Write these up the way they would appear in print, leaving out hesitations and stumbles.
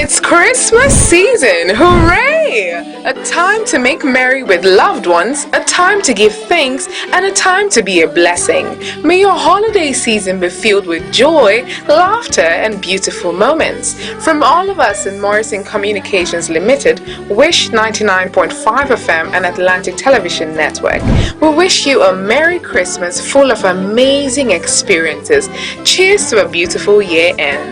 It's Christmas season! Hooray! A time to make merry with loved ones, a time to give thanks, and a time to be a blessing. May your holiday season be filled with joy, laughter, and beautiful moments. From all of us in Morrison Communications Limited, Wish 99.5 FM and Atlantic Television Network, we wish you a Merry Christmas full of amazing experiences. Cheers to a beautiful year end.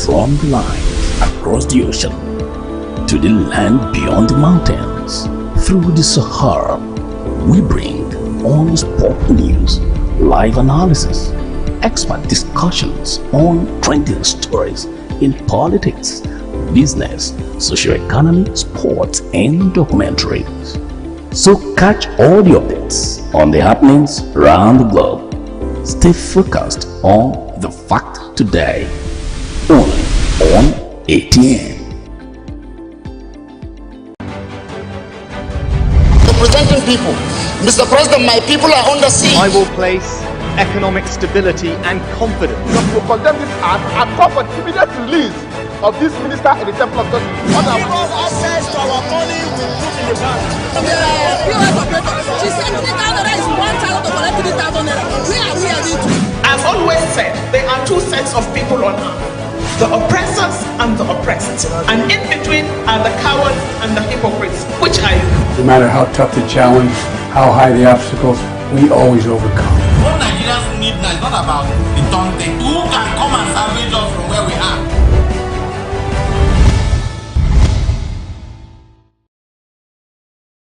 From the line across the ocean to the land beyond the mountains, through the Sahara, we bring on-spot news, live analysis, expert discussions on trending stories in politics, business, socio-economy, sports, and documentaries. So catch all the updates on the happenings around the globe. Stay focused on the fact today. Only on ATN. Representing people. Mr. President, my people are under siege. I will place economic stability and confidence. We will condemn this act and call for the immediate release of this minister in the Temple of Justice. Give us access to our money we put in the bank. POS operator, she said 3,000 naira is 1,000 to collect 3,000 naira. Where are we heading to? I've always said there are two sets of people on earth. The oppressors and the oppressed. And in between are the cowards and the hypocrites. Which are you? No matter how tough the challenge, how high the obstacles, we always overcome. What Nigerians need now is not about the taunting. Who can come and salvage us from where we are?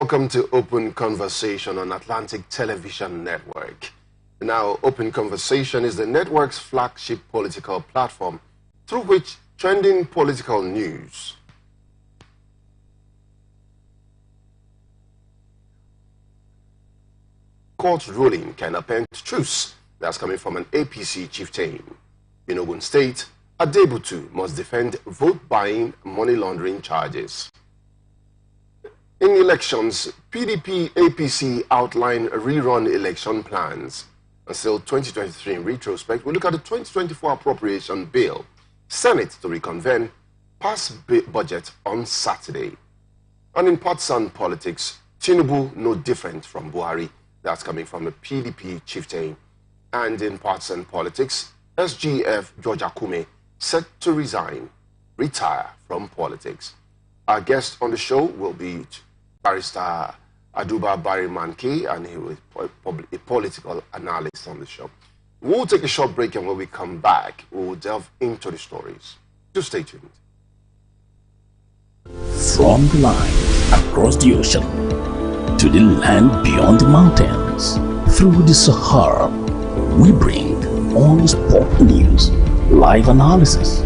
Welcome to Open Conversation on Atlantic Television Network. Now, Open Conversation is the network's flagship political platform through which trending political news, court ruling can append truths. That's coming from an APC chieftain. In Ogun State, Adebutu must defend vote-buying money laundering charges. In elections, PDP APC outline rerun election plans. Until 2023 in retrospect, we look at the 2024 appropriation bill. Senate to reconvene, pass budget on Saturday. And in partisan politics, Tinubu no different from Buhari. That's coming from a PDP chieftain. And in partisan politics, SGF George Akume set to retire from politics. Our guest on the show will be Barrister Aduba Barimanke, and he will be a political analyst on the show. We'll take a short break, and when we come back, we'll delve into the stories. Just stay tuned. From the line across the ocean to the land beyond the mountains, through the Sahara, we bring on-spot news, live analysis,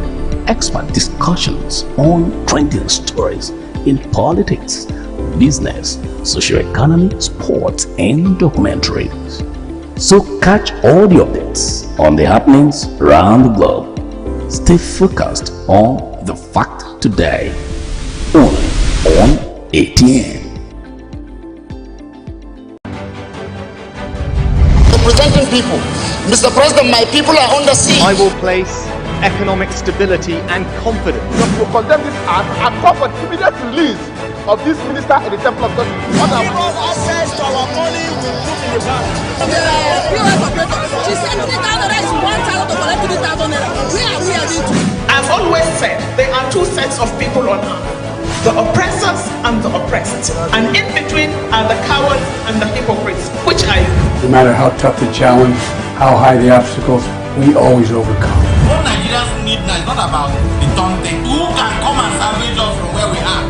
expert discussions on trending stories in politics, business, socio-economy, sports, and documentaries. So catch all the updates on the happenings around the globe. Stay focused on the fact today. Only on ATN. Representing people. Mr. President, my people are under siege. I will place economic stability and confidence. We will condemn this act and call for the immediate release of this minister in the Temple of Justice. Give us access to our money we put in the bank. POS operator, she said 3,000 naira is 1,000 to collect 3,000 naira. Where are we heading to? I've always said there are two sets of people on earth. The oppressors and the oppressed. And in between are the cowards and the hypocrites. Which are you? No matter how tough the challenge, how high the obstacles, we always overcome. What Nigerians need now is not about the taunting. Who can come and salvage us from where we are?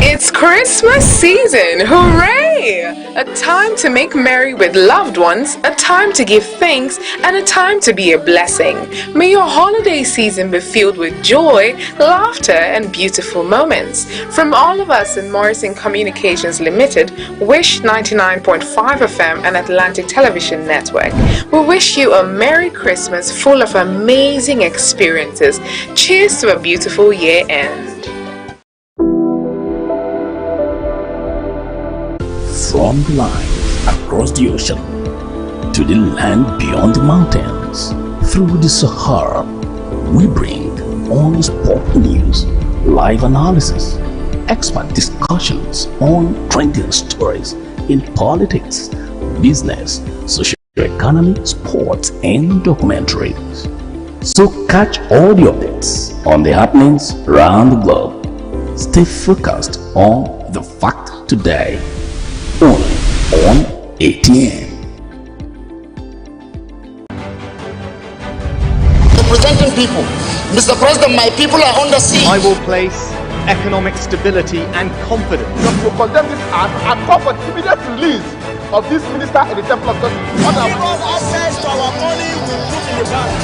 It's Christmas. Christmas season! Hooray! A time to make merry with loved ones, a time to give thanks, and a time to be a blessing. May your holiday season be filled with joy, laughter, and beautiful moments. From all of us in Morrison Communications Limited, Wish 99.5 FM and Atlantic Television Network, we wish you a Merry Christmas full of amazing experiences. Cheers to a beautiful year end. From the lines across the ocean to the land beyond the mountains, through the Sahara, we bring on sport news, live analysis, expert discussions on trending stories in politics, business, social economy, sports, and documentaries. So catch all the updates on the happenings around the globe. Stay focused on the fact today. Only on ATN. Representing people. Mr. President, my people are under siege. I will place economic stability and confidence. To condemn this act and call for the immediate release of this minister in the Temple of Justice. Access to our money we put in the bank.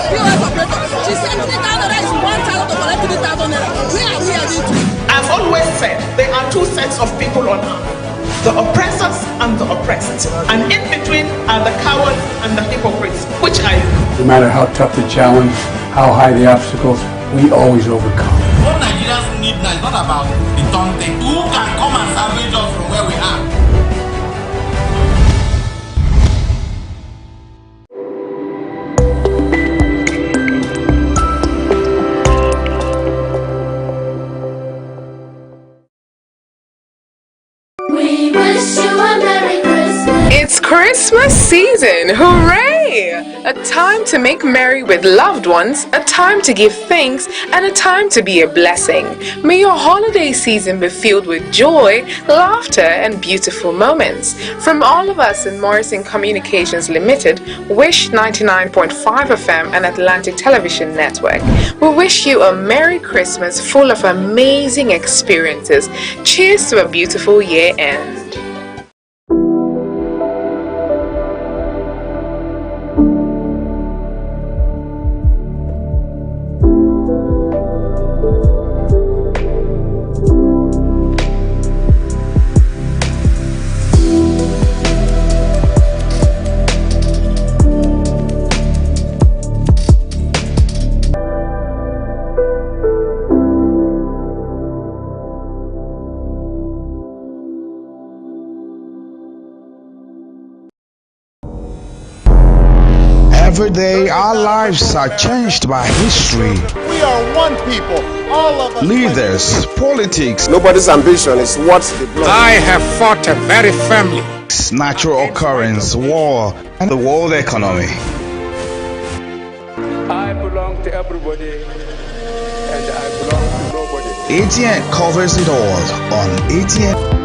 POS operator, she said 3,000 is 1,000 to collect 3,000 naira. Where are we heading to? I've always said there are two sets of people on earth. The oppressors and the oppressed. And in between are the cowards and the hypocrites, which are you? No matter how tough the challenge, how high the obstacles, we always overcome. What Nigerians need now is not about the taunting. Who can come and salvage us from where we are? We wish you a Merry Christmas. It's Christmas season! Hooray! A time to make merry with loved ones, a time to give thanks, and a time to be a blessing. May your holiday season be filled with joy, laughter, and beautiful moments. From all of us in Morrison Communications Limited, Wish 99.5 FM and Atlantic Television Network, we wish you a Merry Christmas full of amazing experiences. Cheers to a beautiful year end. Every day, our lives are changed by history. We are one people, all of us. Leaders, politics. Nobody's ambition is what they blood. I have fought very firmly. Natural occurrence, war, and the world economy. I belong to everybody, and I belong to nobody. ATN covers it all on ATN.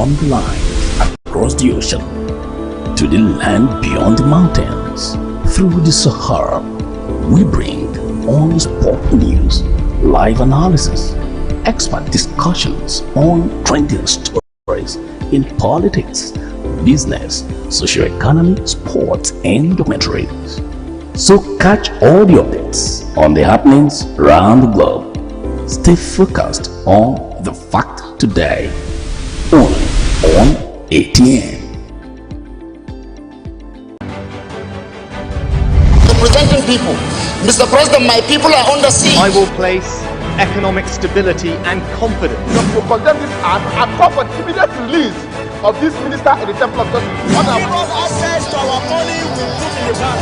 beyond the lines, across the ocean, to the land beyond the mountains, through the Sahara. We bring on-spot news, live analysis, expert discussions on trending stories in politics, business, socio-economy, sports, and documentaries. So catch all the updates on the happenings around the globe. Stay focused on the fact today, only on ATN. Representing people. Mr. President, my people are under siege. I will place economic stability and confidence. To condemn this act and call for the immediate release of this minister in the Temple of Justice. Give us access to our money we put in the bank.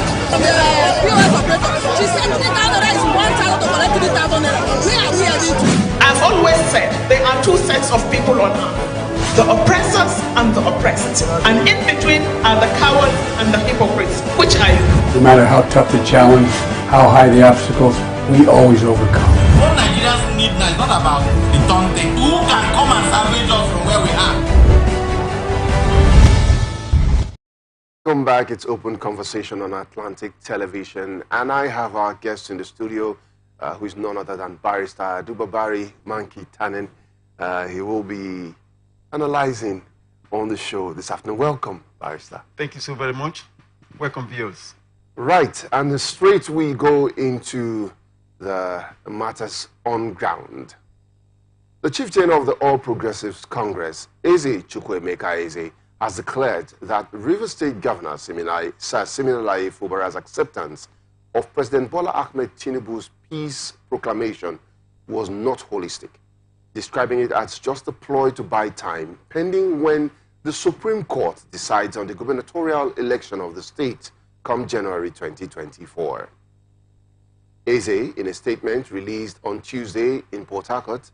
POS operator, she said 3,000 naira is 1,000 to collect 3,000 naira. Where are we heading to? I've always said there are two sets of people on earth, the oppressors and the oppressed. And in between are the cowards and the hypocrites. Which are you? No matter how tough the challenge, how high the obstacles, we always overcome. What Nigerians need now is not about the Tonte. Who can come and salvage us from where we are? Welcome back. It's Open Conversation on Atlantic Television, and I have our guest in the studio, who is none other than Barrister Dubabari Manki Tannen. He will be analyzing on the show this afternoon. Welcome, Barrister. Thank you so very much. Welcome, viewers. Right, and straight we go into the matters on ground. The chieftain of the All Progressives Congress, Eze Chukwuemeka Eze, has declared that River State Governor Siminalayi Fubara's acceptance of President Bola Ahmed Tinubu's peace proclamation was not holistic, describing it as just a ploy to buy time, pending when the Supreme Court decides on the gubernatorial election of the state come January 2024. Eze, in a statement released on Tuesday in Port Harcourt,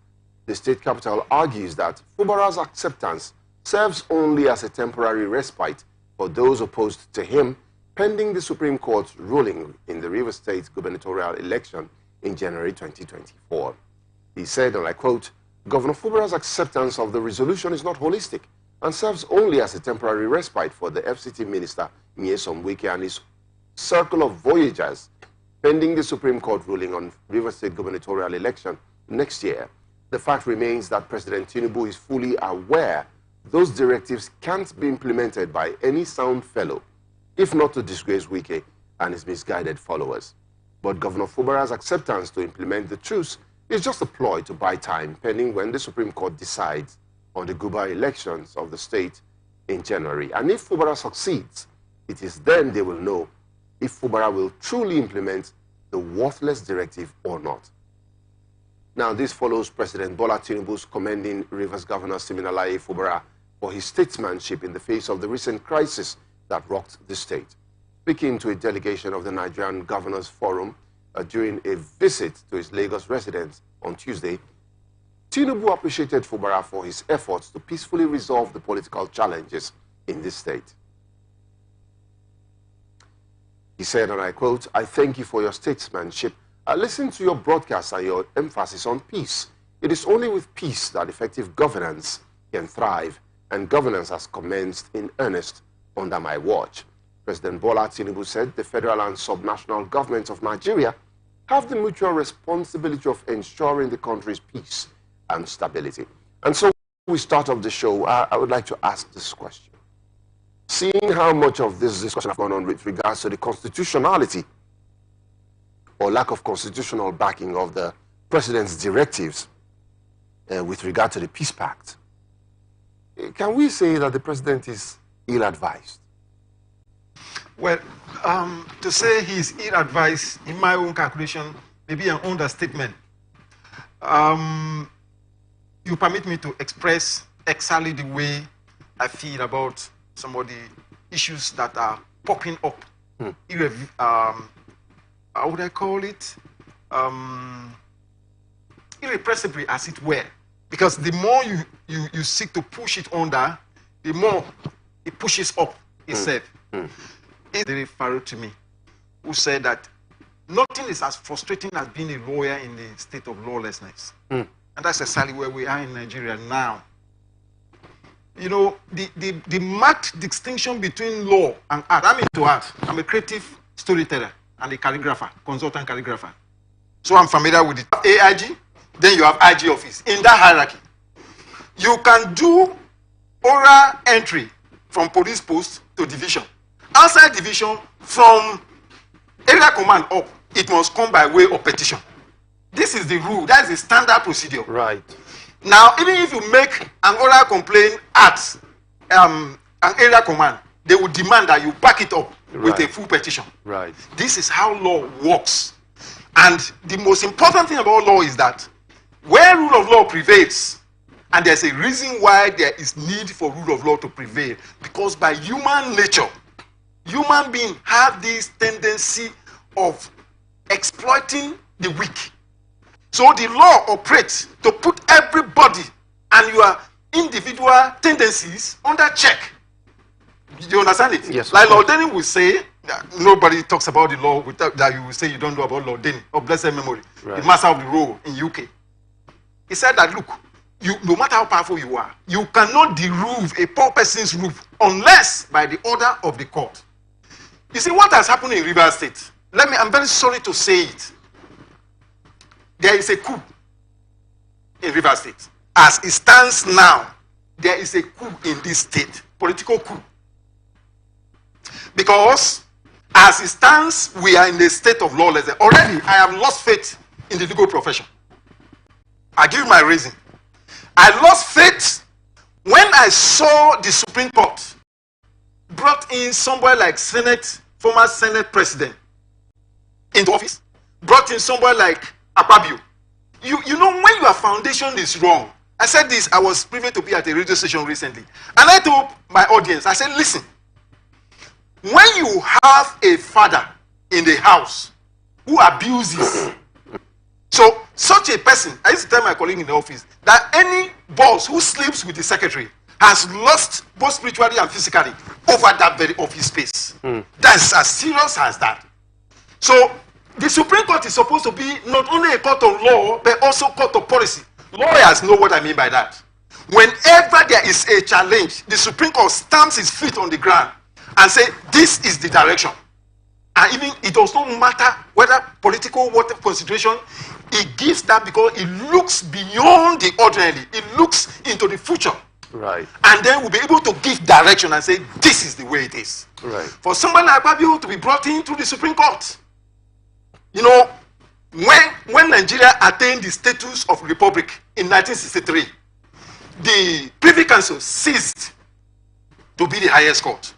the state capital, argues that Fubara's acceptance serves only as a temporary respite for those opposed to him, pending the Supreme Court's ruling in the River State gubernatorial election in January 2024. He said, and I quote, "Governor Fubara's acceptance of the resolution is not holistic and serves only as a temporary respite for the FCT minister, Nyesom Wike, and his circle of voyagers, pending the Supreme Court ruling on River State gubernatorial election next year. The fact remains that President Tinubu is fully aware those directives can't be implemented by any sound fellow, if not to disgrace Wike and his misguided followers. But Governor Fubara's acceptance to implement the truce is just a ploy to buy time, pending when the Supreme Court decides on the Guba elections of the state in January. And if Fubara succeeds, it is then they will know if Fubara will truly implement the worthless directive or not." Now, this follows President Bola Tinubu's commending Rivers Governor Siminalayi Fubara for his statesmanship in the face of the recent crisis that rocked the state. Speaking to a delegation of the Nigerian Governors Forum during a visit to his Lagos residence on Tuesday, Tinubu appreciated Fubara for his efforts to peacefully resolve the political challenges in this state. He said, and I quote, "I thank you for your statesmanship. I listened to your broadcast and your emphasis on peace. It is only with peace that effective governance can thrive, and governance has commenced in earnest under my watch." President Bola Tinubu said the federal and subnational governments of Nigeria have the mutual responsibility of ensuring the country's peace and stability. And so we start off the show, I would like to ask this question. Seeing how much of this discussion has gone on with regards to the constitutionality or lack of constitutional backing of the president's directives with regard to the peace pact, can we say that the president is ill-advised? Well, to say he's ill-advised, in my own calculation, may be an understatement. You permit me to express exactly the way I feel about some of the issues that are popping up. How would I call it? Irrepressibly, as it were. Because the more you seek to push it under, the more it pushes up itself. It's very Pharaoh to me, who said that nothing is as frustrating as being a lawyer in the state of lawlessness. And that's exactly where we are in Nigeria now. you know, the marked distinction between law and art. I'm into art. I'm a creative storyteller and a calligrapher, consultant calligrapher. So I'm familiar with it. AIG, then you have IG office. In that hierarchy, you can do oral entry from police post to division. Outside division, from area command up, it must come by way of petition. This is the rule. That is the standard procedure. Right. Now, even if you make an oral complaint at an area command, they will demand that you back it up with a full petition. Right. This is how law works. And the most important thing about law is that where rule of law prevails, and there's a reason why there is need for rule of law to prevail, because by human nature, human beings have this tendency of exploiting the weak. So the law operates to put everybody and your individual tendencies under check. Do you understand it? Yes. Like Lord Denning will say, nobody talks about the law without that you will say you don't know about Lord Denning of blessed memory, the master of the roll in UK. He said that, look, you, no matter how powerful you are, you cannot deroof a poor person's roof unless by the order of the court. You see what has happened in Rivers State? I'm very sorry to say it. There is a coup in Rivers State. As it stands now, there is a coup in this state, political coup. Because as it stands, we are in a state of lawlessness. Already, I have lost faith in the legal profession. I give you my reason. I lost faith when I saw the Supreme Court brought in somebody like former Senate President into office, brought in somebody like Akpabio. You know, when your foundation is wrong, I said this, I was privileged to be at a radio station recently, and I told my audience, I said, listen, when you have a father in the house who abuses, so such a person, I used to tell my colleague in the office, that any boss who sleeps with the secretary has lost both spiritually and physically over that very office space. That's as serious as that. So the Supreme Court is supposed to be not only a court of law, but also a court of policy. Lawyers know what I mean by that. Whenever there is a challenge, the Supreme Court stamps its feet on the ground and say, this is the direction. And even it does not matter whether political, whatever consideration, it gives that because it looks beyond the ordinary. It looks into the future. Right. And then we'll be able to give direction and say, this is the way it is. Right. For somebody like Babio to be brought into the Supreme Court, you know, when Nigeria attained the status of republic in 1963, the Privy Council ceased to be the highest court.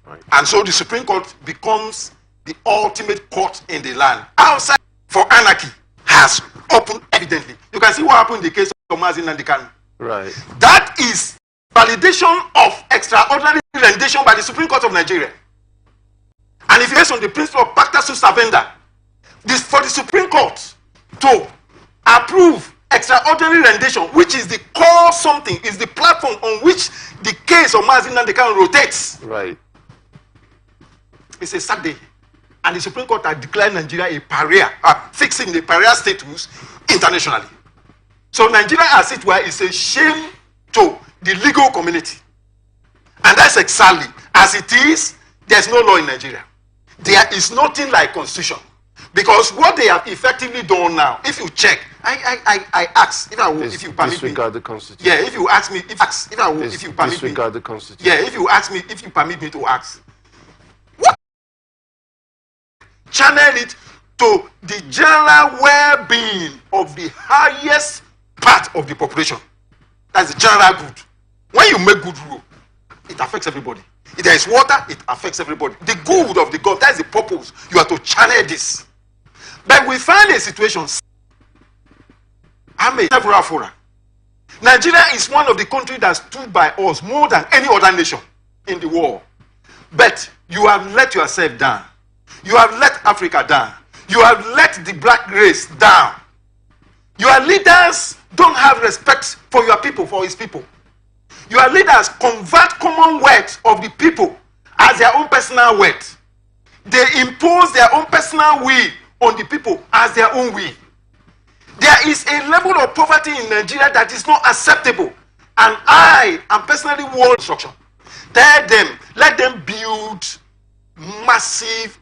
Right. And so the Supreme Court becomes the ultimate court in the land. Outside for anarchy has opened evidently. You can see what happened in the case of Mazin and the Kanu. Right. That is validation of extraordinary rendition by the Supreme Court of Nigeria. And if based on the principle of pacta sunt servanda, this for the Supreme Court to approve extraordinary rendition, which is the core something, is the platform on which the case of Mazin and the Kanu rotates. Right. It's a sad day. And the Supreme Court has declared Nigeria a pariah, fixing the pariah status internationally. So Nigeria as it were is a shame to the legal community. And that's exactly as it is, there's no law in Nigeria. There is nothing like constitution. Because what they have effectively done now, if you check, I ask, if you permit disregard me, the Constitution. Yeah, if you ask me, if you permit disregard me, the Constitution. Yeah, if you ask me, if you permit me to ask, what channel it to the general well-being of the highest part of the population? That's the general good. When you make good rule, it affects everybody. If there is water, it affects everybody. The good of the God, that's the purpose. You are to channel this. But we find a situation. Nigeria is one of the countries that stood by us more than any other nation in the world. But you have let yourself down. You have let Africa down. You have let the black race down. Your leaders don't have respect for your people, for his people. Your leaders convert common wealth of the people as their own personal wealth. They impose their own personal will on the people as their own will. There is a level of poverty in Nigeria that is not acceptable. And I am personally warning instruction. Tell them, let them build massive,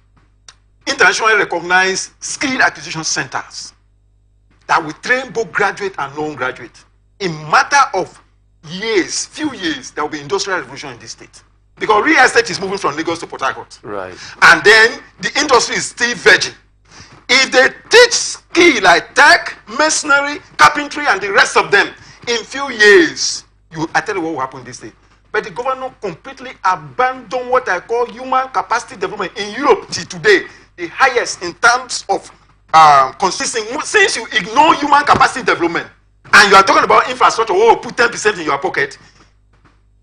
internationally recognized skill acquisition centers that will train both graduate and non-graduate. In matter of years, few years, there will be industrial revolution in this state. Because real estate is moving from Lagos to Port Harcourt. Right. And then the industry is still virgin. If they teach skill like tech, masonry, carpentry, and the rest of them, in few years, I tell you what will happen in this state. But the governor completely abandoned what I call human capacity development in Europe till today, the highest in terms of consisting. Since you ignore human capacity development and you are talking about infrastructure, put 10% in your pocket,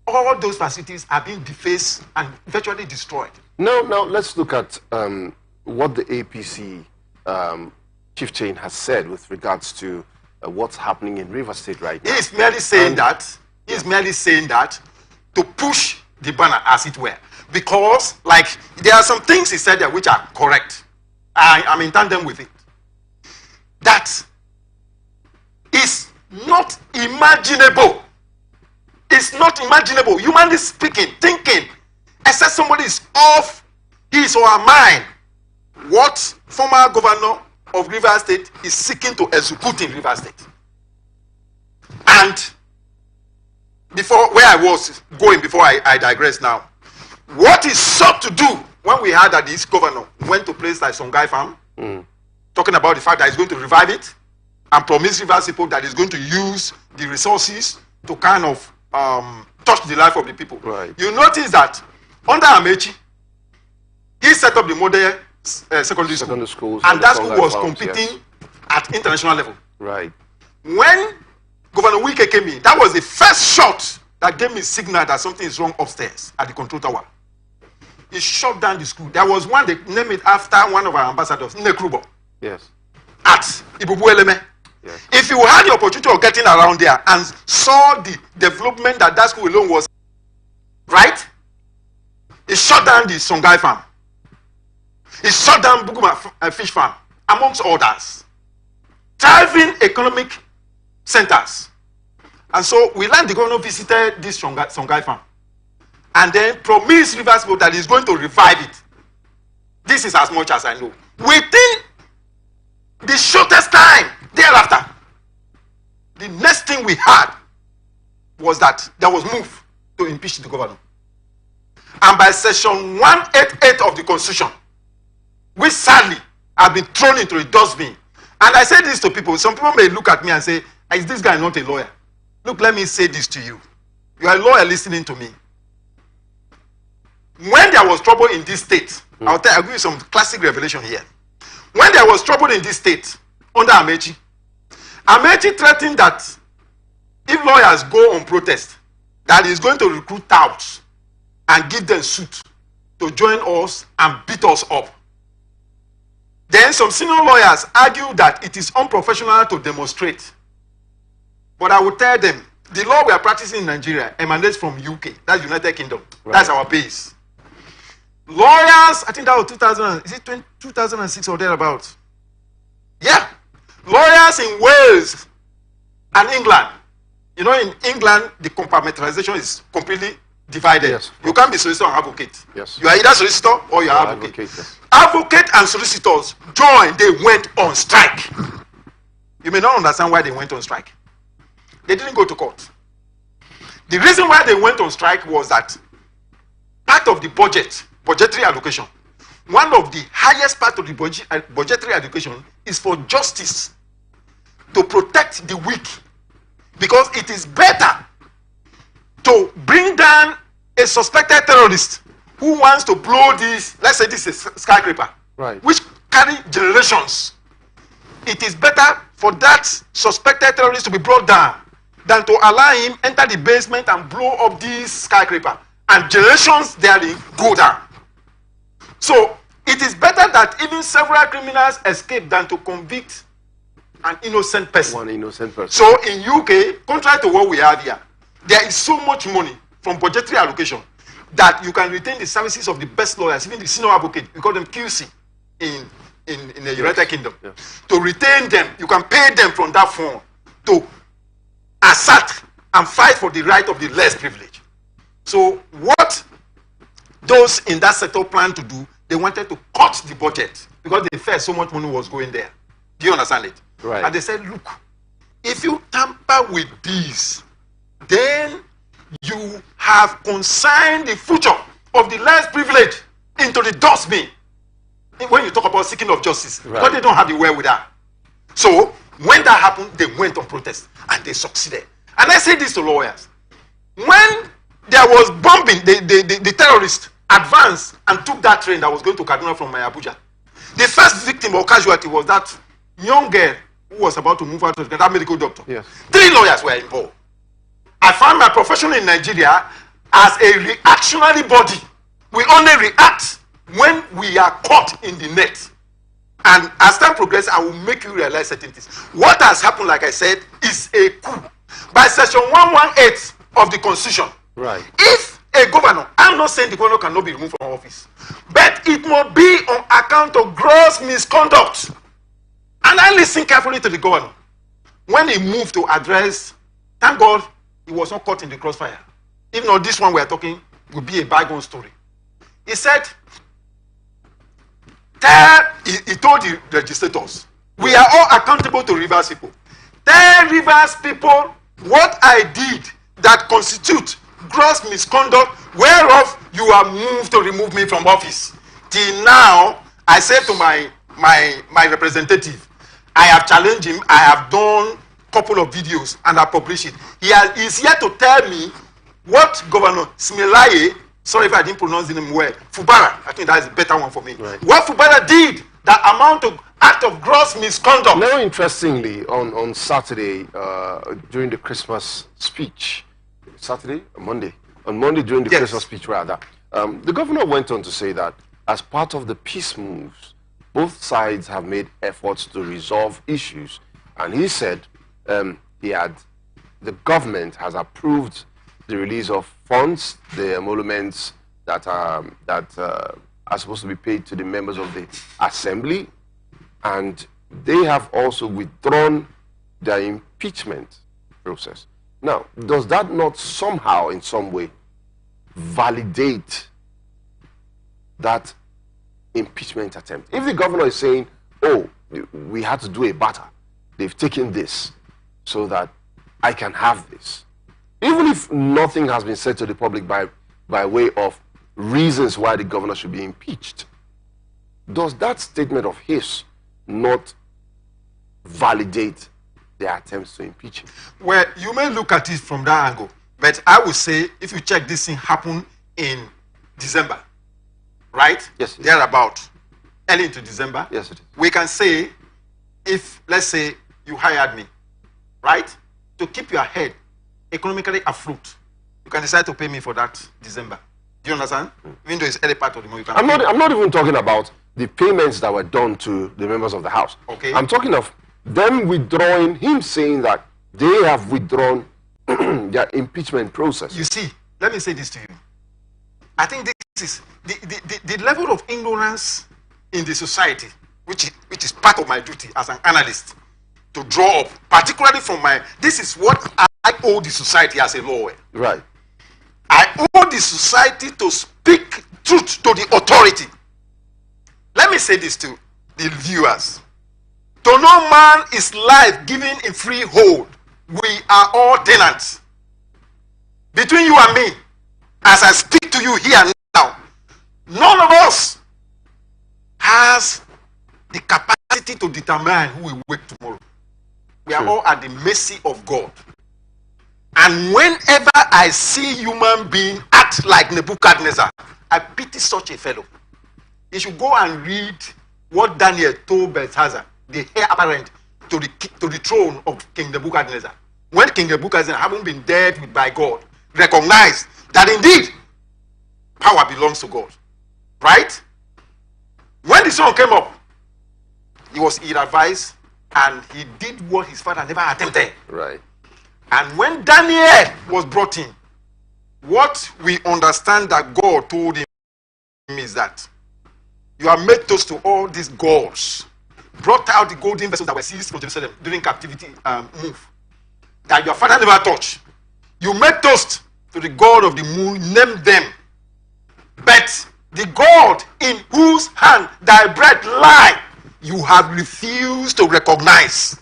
all those facilities are being defaced and virtually destroyed. Now let's look at what the APC chieftain has said with regards to what's happening in River State right now. He's merely saying that. He's merely saying that to push the banner, as it were, because like there are some things he said there which are correct. I'm in tandem with it. That is not imaginable. It's not imaginable, humanly speaking, thinking, except somebody is off his or her mind, what former governor of River State is seeking to execute in River State. And before, where I was going before I digress now, what is sought to do when we heard that this governor went to place like Songhai Farm, talking about the fact that he's going to revive it and promise Rivers people that he's going to use the resources to kind of touch the life of the people. Right. You notice that under Amechi, he set up the model secondary schools, and that school was competing at international level. Right. When Governor Wike came in, that was the first shot that gave me signal that something is wrong upstairs at the control tower. He shut down the school. There was one, they named it after one of our ambassadors, Nekrubo. Yes. At Ibubu Eleme. Yes. If you had the opportunity of getting around there and saw the development that that school alone was, right? He shut down the Songhai Farm. He shut down Buguma Fish Farm, amongst others. Thriving economic centers. And so we learned the governor visited this Songhai Farm and then promised Rivers Board that he's going to revive it. This is as much as I know. Within the shortest time thereafter, the next thing we had was that there was move to impeach the governor. And by section 188 of the Constitution, which sadly have been thrown into a dustbin. And I say this to people. Some people may look at me and say, is this guy not a lawyer? Look, let me say this to you. You are a lawyer listening to me. When there was trouble in this state, I'll give you some classic revelation here. When there was trouble in this state, under Amechi, Amechi threatened that if lawyers go on protest, that he's going to recruit touts and give them suit to join us and beat us up. Then some senior lawyers argue that it is unprofessional to demonstrate. But I will tell them, the law we are practicing in Nigeria emanates from UK, that's United Kingdom. Right. That's our base. Lawyers, I think that was 2006 or thereabouts. Yeah. Lawyers in Wales and England. You know, in England, the compartmentalization is completely divided. Yes, you can't be solicitor and advocate. Yes. You are either solicitor or you are advocate. Yes. Advocate and solicitors joined, they went on strike. You may not understand why they went on strike. They didn't go to court. The reason why they went on strike was that part of the budgetary allocation, one of the highest part of the budgetary allocation is for justice, to protect the weak. Because it is better to bring down a suspected terrorist who wants to blow this, let's say this is a skyscraper, right, which carry generations. It is better for that suspected terrorist to be brought down than to allow him enter the basement and blow up this skyscraper and generations therein go down. So it is better that even several criminals escape than to convict an innocent person. One innocent person. So in UK, contrary to what we have here, there is so much money from budgetary allocation that you can retain the services of the best lawyers, even the senior advocate, we call them QC in the United Kingdom. Yes. To retain them, you can pay them from that fund to assert and fight for the right of the less privileged. So what those in that sector planned to do, they wanted to cut the budget because they felt so much money was going there. Do you understand it? Right. And they said, look, if you tamper with this, then you have consigned the future of the less privileged into the dustbin. When you talk about seeking of justice, right. Because they don't have the wherewithal. So when that happened, they went on protest and they succeeded. And I say this to lawyers. When there was bombing, the terrorists advanced and took that train that was going to Kaduna from my Abuja. The first victim or casualty was that young girl who was about to move out of that medical doctor. Yes. 3 lawyers were involved. I found my profession in Nigeria as a reactionary body. We only react when we are caught in the net. And as time progresses, I will make you realize certain things. What has happened, like I said, is a coup. By section 118 of the Constitution, right. If a governor, I'm not saying the governor cannot be removed from office, but it must be on account of gross misconduct. And I listened carefully to the governor. When he moved to address, thank God, he was not caught in the crossfire. Even though this one we are talking will be a bygone story. He said, he told the legislators, we are all accountable to Rivers people. Tell Rivers people what I did that constitute gross misconduct whereof you are moved to remove me from office. Till now, I said to my representative, I have challenged him, I have done a couple of videos and I published it. He is here to tell me what Governor Smilaye, sorry if I didn't pronounce the name well, Fubara, I think that is a better one for me. Right. What Fubara did, that amount of act of gross misconduct. Now, interestingly, on Saturday, during the Christmas speech, Saturday or Monday? On Monday during the Christmas speech, rather, the governor went on to say that as part of the peace moves, both sides have made efforts to resolve issues. And he said the government has approved the release of funds, the emoluments that are supposed to be paid to the members of the assembly, and they have also withdrawn their impeachment process. Now, does that not somehow, in some way, validate that impeachment attempt? If the governor is saying, oh, we had to do a batter, they've taken this so that I can have this, even if nothing has been said to the public by way of reasons why the governor should be impeached, does that statement of his not validate their attempts to impeach him? Well, you may look at it from that angle, but I would say if you check this thing happened in December, right? Yes. Thereabout, early into December. Yes, it is. We can say, if let's say you hired me, right, to keep your head economically afloat, you can decide to pay me for that December. Do you understand? Even though it's early part of the month, you can. I'm not even talking about the payments that were done to the members of the House. Okay. I'm talking of them withdrawing, him saying that they have withdrawn their impeachment process. You see, let me say this to you. I think this is the level of ignorance in the society, which is part of my duty as an analyst to draw up, particularly from this is what I owe the society as a lawyer. Right. I owe the society to speak truth to the authority. Let me say this to the viewers. To no man is life given in free hold. We are all tenants. Between you and me, as I speak to you here now, none of us has the capacity to determine who will wake tomorrow. We are all at the mercy of God. And whenever I see human being act like Nebuchadnezzar, I pity such a fellow. You should go and read what Daniel told Belshazzar, the heir apparent to the throne of King Nebuchadnezzar. When King Nebuchadnezzar, having been dealt with by God, recognized that indeed power belongs to God. Right? When the son came up, he was ill-advised and he did what his father never attempted. Right. And when Daniel was brought in, what we understand that God told him is that you are made toast to all these gods, brought out the golden vessels that were seized from Jerusalem during captivity move, that your father never touched. You make toast to the god of the moon, name them. But the God in whose hand thy bread lie, you have refused to recognize.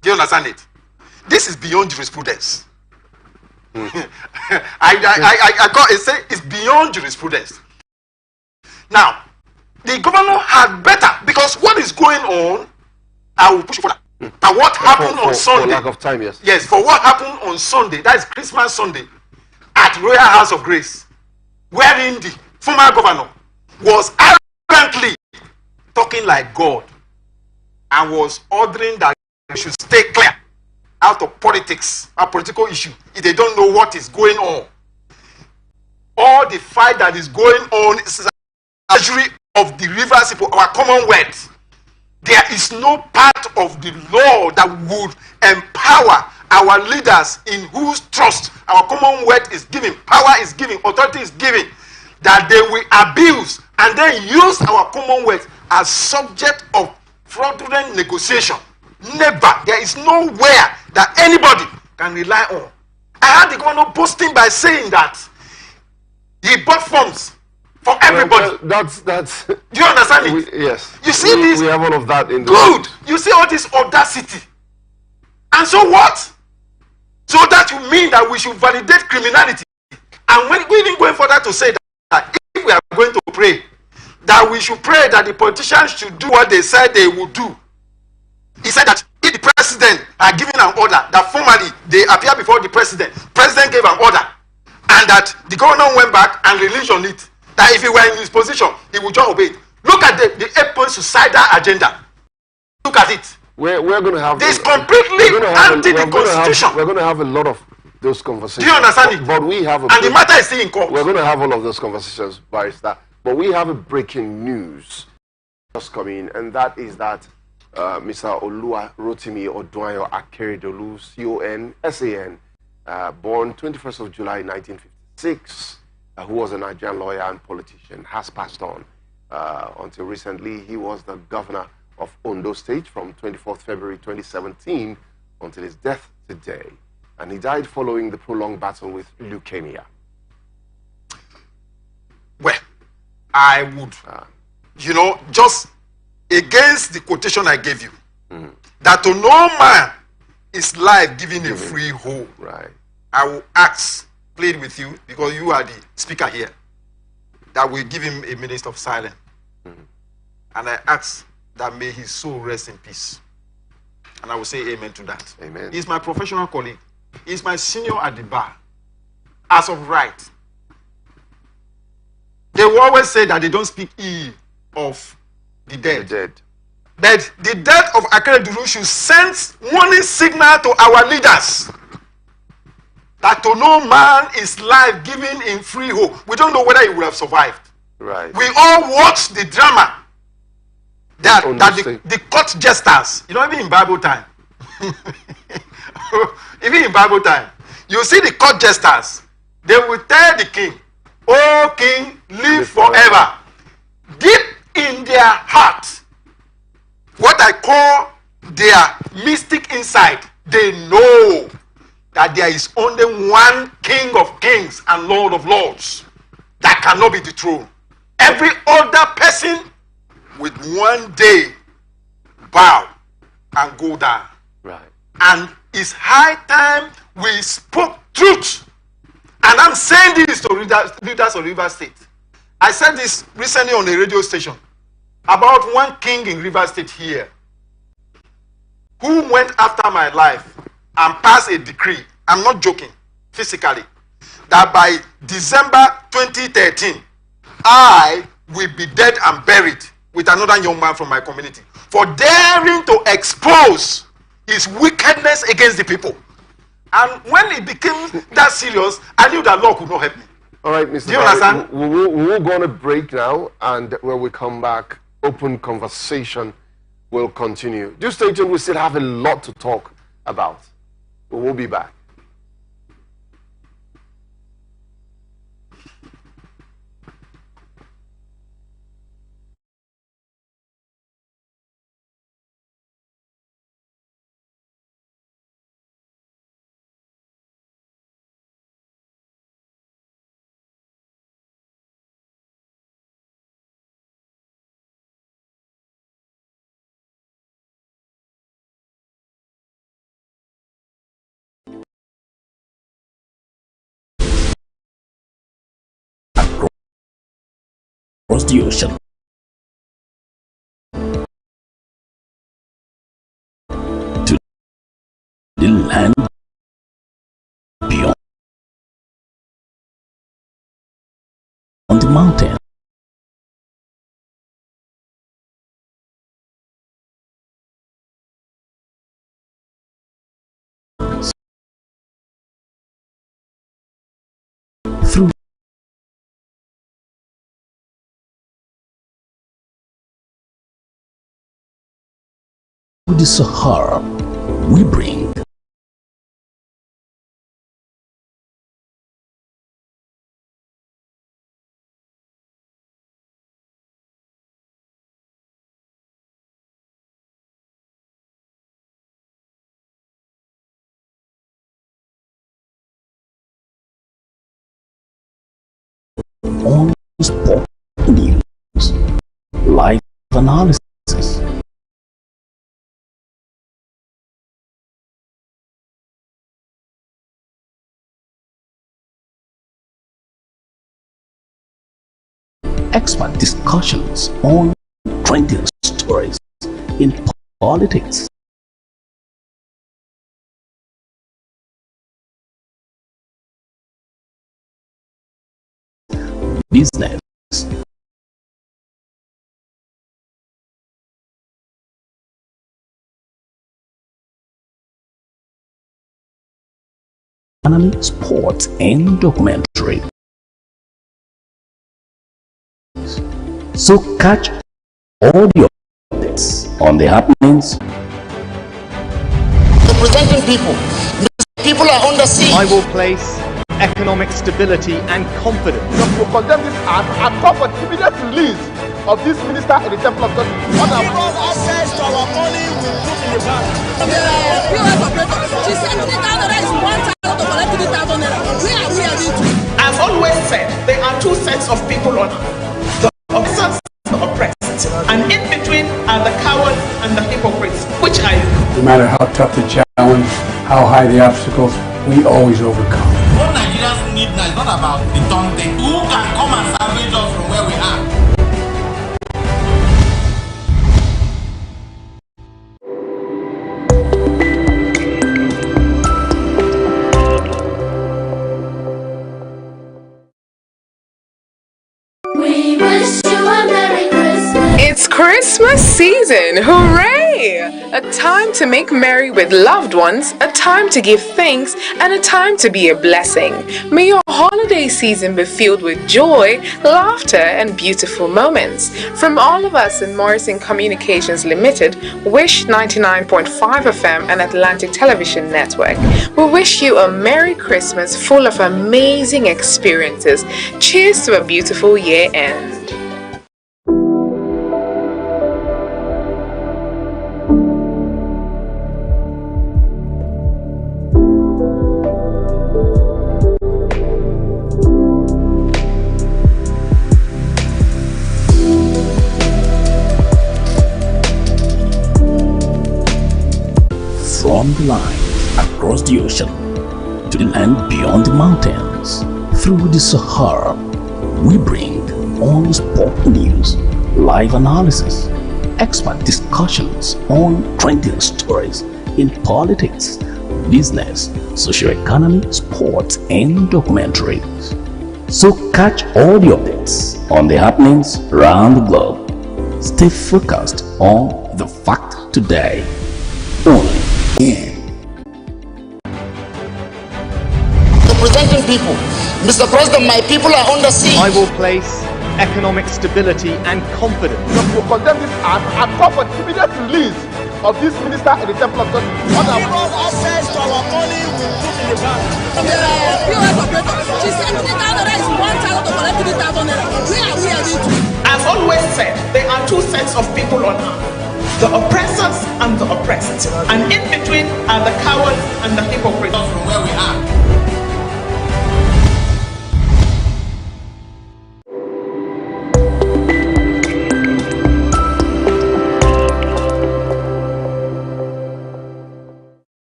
Do you understand it? This is beyond jurisprudence. I call it, say it's beyond jurisprudence. Now, the governor had better, because what is going on, I will push for that. Now, what happened on Sunday? For lack of time, yes. Yes, for what happened on Sunday, that is Christmas Sunday, at Royal House of Grace, wherein the former governor was arrogantly talking like God and was ordering that they should stay clear out of politics, a political issue, if they don't know what is going on. All the fight that is going on is a treasury of the rivers of our commonwealth. There is no part of the law that would empower our leaders in whose trust our commonwealth is giving, power is giving, authority is giving, that they will abuse and then use our commonwealth as subject of fraudulent negotiation. Never. There is nowhere that anybody can rely on. I had the governor boasting by saying that he bought forms for everybody. Well, that's. Do you understand it? Yes. You see this? We have all of that in the good. You see all this audacity. And so what? So that you mean that we should validate criminality. And when we even going further to say that if we are going to pray, that we should pray that the politicians should do what they said they would do. He said that if the president had given an order, that formally they appear before the president gave an order, and that the governor went back and released on it, that if he were in his position, he would just obey it. Look at the 8-point suicidal agenda. Look at it. We're going to have this completely anti the constitution. We're going to have a lot of those conversations. Do you understand it? But we have the matter is still in court. We're going to have all of those conversations, Barrister. But we have a breaking news just coming, and that is that Mr. Olua Rotimi Odunayo Akeredolu, CON, born 21st of July 1956, who was a Nigerian lawyer and politician, has passed on. Until recently, he was the governor of Ondo State from 24th February 2017 until his death today. And he died following the prolonged battle with leukemia. Well, I would, just against the quotation I gave you, that to no man is life given a free hold. Right. I will ask, plead with you, because you are the speaker here, that we give him a minute of silence. And I ask that may his soul rest in peace. And I will say amen to that. Amen. He's my professional colleague. He's my senior at the bar. As of right. They will always say that they don't speak ill of the dead. But the death of Akeredolu should send warning signal to our leaders that to no man is life given in free hope. We don't know whether he would have survived. Right. We all watch the drama that the court jesters, even in Bible time, even in Bible time, you see the court jesters, they will tell the king, "Oh king, live forever." Deep in their heart, what I call their mystic insight, they know that there is only one King of kings and Lord of lords that cannot be dethroned. Every other person with one day bow and go down. Right. And it's high time we spoke truth. And I'm saying this to leaders of River State. I said this recently on a radio station about one king in River State here who went after my life and passed a decree. I'm not joking, physically, that by December 2013, I will be dead and buried with another young man from my community for daring to expose his wickedness against the people. And when it became that serious, I knew that law could not help me. All right, Mr. Do you understand? We will go on a break now, and when we come back, open conversation will continue. Do stay tuned, we still have a lot to talk about. We will be back. across the ocean to the land beyond the mountain. Through the Sahara, we bring on sport news, live analysis, expert discussions on trending stories in politics, business, finally, sports and documentary. So catch all the updates on the happenings. Representing people. People are under siege. I will place economic stability and confidence. To condemn this act and call for the immediate release of this minister in the temple of God. Access to our money we put in the bank. The POS operator, she said 50,000 naira is 1,000 to collect 3,000 naira. Where are we heading to? I've always said there are two sets of people on earth. The oppressors and the oppressed. And in between are the cowards and the hypocrites, which are you? No matter how tough the challenge, how high the obstacles, we always overcome. What Nigerians need now is not about the Tonte. Who can come and salvage us from where we are? We wish you a Merry Christmas. It's Christmas season! Hooray! A time to make merry with loved ones, a time to give thanks, and a time to be a blessing. May your holiday season be filled with joy, laughter, and beautiful moments. From all of us in Morrison Communications Limited, Wish 99.5 FM and Atlantic Television Network, we wish you a Merry Christmas full of amazing experiences. Cheers to a beautiful year end. From the line across the ocean to the land beyond the mountains, through the Sahara, we bring on sport news, live analysis, expert discussions on trending stories in politics, business, socio-economy, sports, and documentaries. So catch all the updates on the happenings around the globe. Stay focused on the fact today. Only in Representing people. Mr. President, my people are under siege. I will place economic stability and confidence. To condemn this act and call for the immediate release of this minister in the temple of God. Access to our money we put in the bank. The POS operator, she said 50,000 naira is 1,000 to collect 3,000 naira. Where are we heading to? I've always said there are two sets of people on earth. The oppressors and the oppressed. And in between are the cowards and the hypocrites. From where we are.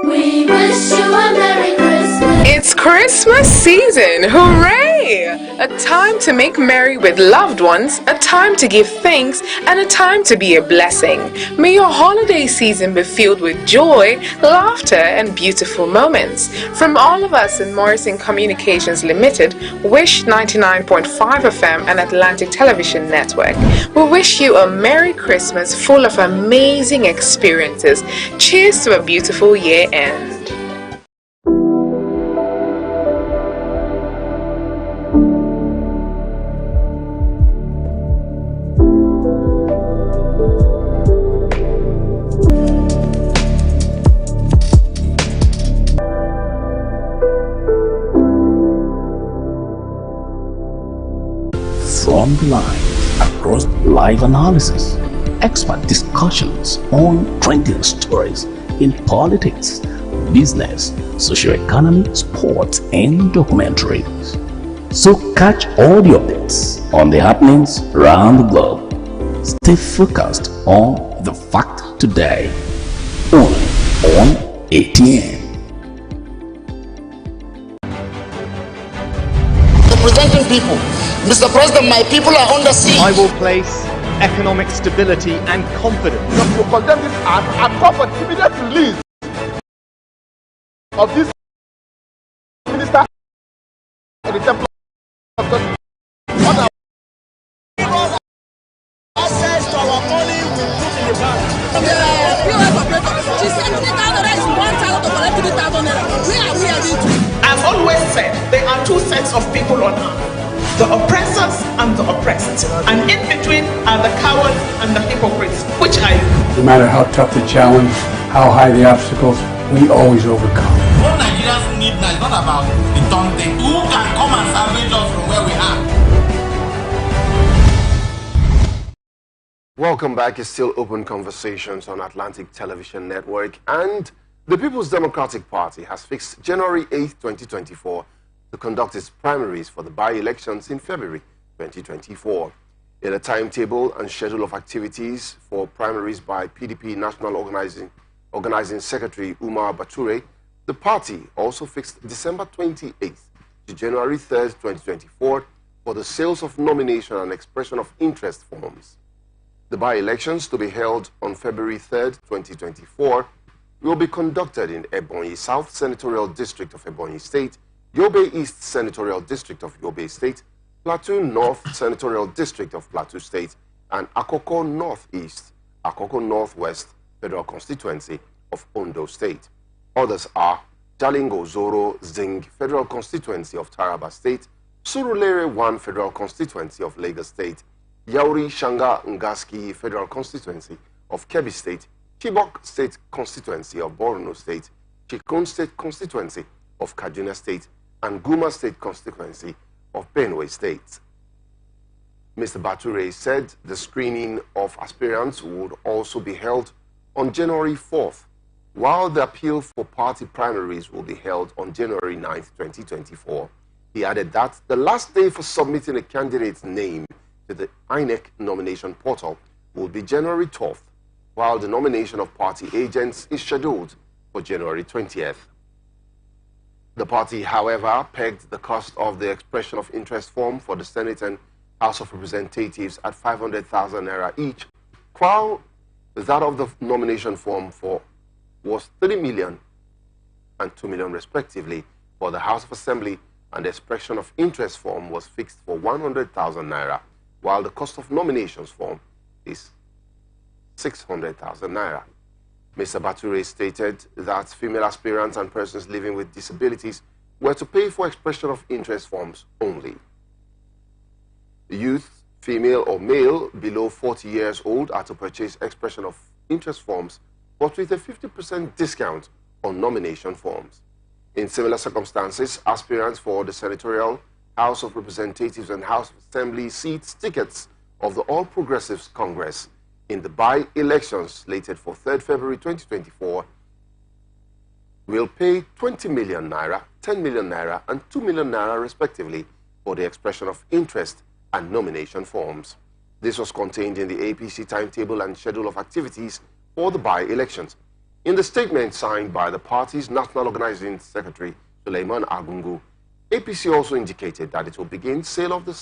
We wish you a Merry Christmas. It's Christmas season! Hooray! Hooray! A time to make merry with loved ones, a time to give thanks, and a time to be a blessing. May your holiday season be filled with joy, laughter, and beautiful moments. From all of us in Morrison Communications Limited, Wish 99.5 FM and Atlantic Television Network, we wish you a Merry Christmas full of amazing experiences. Cheers to a beautiful year end. From the line, across live analysis, expert discussions on trending stories in politics, business, socio-economy, sports, and documentaries. So catch all the updates on the happenings around the globe. Stay focused on the fact today, only on ATN. Representing people. Mr. President, my people are under siege. I will place economic stability and confidence. To condemn this act and call for immediate release of this minister in the temple of God. Access to our money we put in the bank. POS operator, she said 3,000 naira is 1,000 to collect 3,000 naira. Where are we heading to? I've always said there are two sets of people on earth. The oppressors and the oppressed. And in between are the cowards and the hypocrites. Which are you? No matter how tough the challenge, how high the obstacles, we always overcome. What Nigerians need now is not about the Tonte. Who can come and salvage us from where we are? Welcome back. It's still Open Conversations on Atlantic Television Network, and the People's Democratic Party has fixed January 8, 2024 to conduct its primaries for the by-elections in February 2024. In a timetable and schedule of activities for primaries by PDP National Organizing Secretary Umar Bature, the party also fixed December 28th to January 3rd, 2024 for the sales of nomination and expression of interest forms. The by-elections, to be held on February 3rd, 2024, will be conducted in Ebonyi South Senatorial District of Ebonyi State, Yobe East Senatorial District of Yobe State, Plateau North Senatorial District of Plateau State, and Akoko Northeast, Akoko Northwest Federal Constituency of Ondo State. Others are Jalingo Zoro Zing Federal Constituency of Taraba State, Surulere 1 Federal Constituency of Lagos State, Yauri Shanga Ngaski Federal Constituency of Kebbi State, Chibok State Constituency of Borno State, Chikun State Constituency of Kaduna State, and Guma State Constituency of Benue State. Mr. Bature said the screening of aspirants would also be held on January 4th, while the appeal for party primaries will be held on January 9th, 2024. He added that the last day for submitting a candidate's name to the INEC nomination portal will be January 12th, while the nomination of party agents is scheduled for January 20th. The party, however, pegged the cost of the expression of interest form for the Senate and House of Representatives at 500,000 naira each, while that of the nomination form was 3 million and 2 million respectively for the House of Assembly, and the expression of interest form was fixed for 100,000 naira, while the cost of nominations form is 600,000 naira. Mr. Bature stated that female aspirants and persons living with disabilities were to pay for expression of interest forms only. Youth, female or male below 40 years old are to purchase expression of interest forms, but with a 50% discount on nomination forms. In similar circumstances, aspirants for the Senatorial, House of Representatives and House of Assembly seats tickets of the All Progressives Congress in the by-elections slated for 3rd February 2024 will pay 20 million naira, 10 million naira, and 2 million naira respectively for the expression of interest and nomination forms. This was contained in the APC timetable and schedule of activities for the by-elections. In the statement signed by the party's National Organizing Secretary, Suleiman Agungu, APC also indicated that it will begin sale of the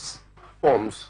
forms,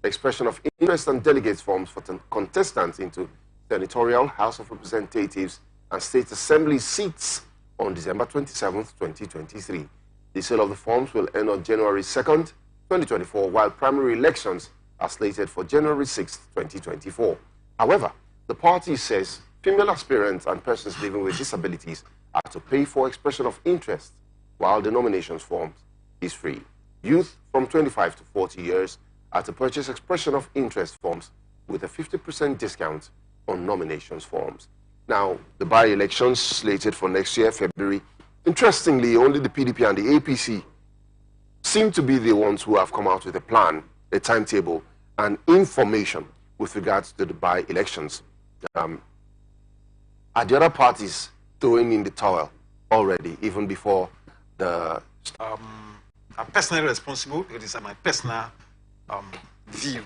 expression of interest and delegates forms for contestants into Senatorial, House of Representatives and State Assembly seats on December 27th, 2023. The sale of the forms will end on January 2nd, 2024, while primary elections are slated for January 6th, 2024. However, the party says female aspirants and persons living with disabilities are to pay for expression of interest, while the nominations form is free. Youth from 25 to 40 years are to purchase expression of interest forms with a 50% discount on nominations forms. Now, the by-elections slated for next year, February, interestingly, only the PDP and the APC seem to be the ones who have come out with a plan, a timetable, and information with regards to the by-elections. Are the other parties throwing in the towel already, even before the... I'm personally responsible. It is my personal view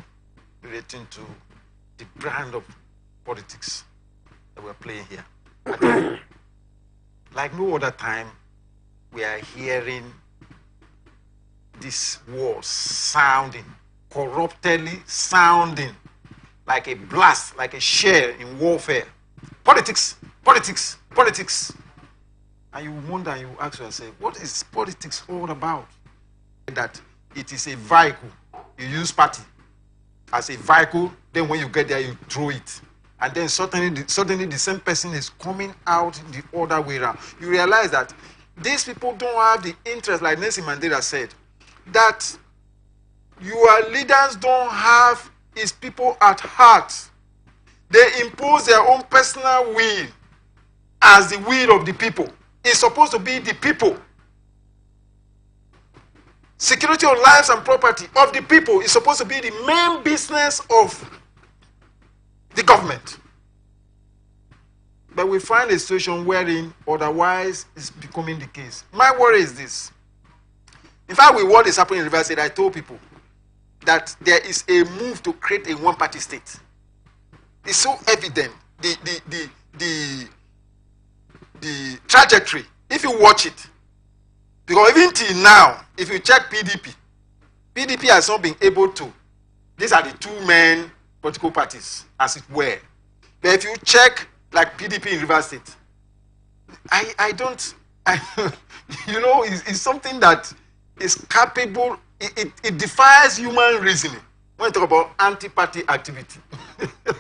relating to the brand of politics that we're playing here. I think, like no other time, we are hearing this war sounding, corruptedly sounding like a blast, like a shell in warfare. Politics, politics, politics. And you wonder, you ask yourself, what is politics all about? That it is a vehicle. You use party as a vehicle, then when you get there, you throw it. And then suddenly the same person is coming out the other way around. You realize that these people don't have the interest, like Nelson Mandela said, that your leaders don't have his people at heart. They impose their own personal will as the will of the people. It's supposed to be the people. Security of lives and property of the people is supposed to be the main business of the government. But we find a situation wherein otherwise is becoming the case. My worry is this. In fact, with what is happening in River State, I told people that there is a move to create a one-party state. It's so evident. The trajectory, if you watch it, because even till now, if you check PDP has not been able to. These are the two main political parties, as it were. But if you check, like PDP in River State, you know, it's something that is capable, it defies human reasoning when you talk about anti-party activity.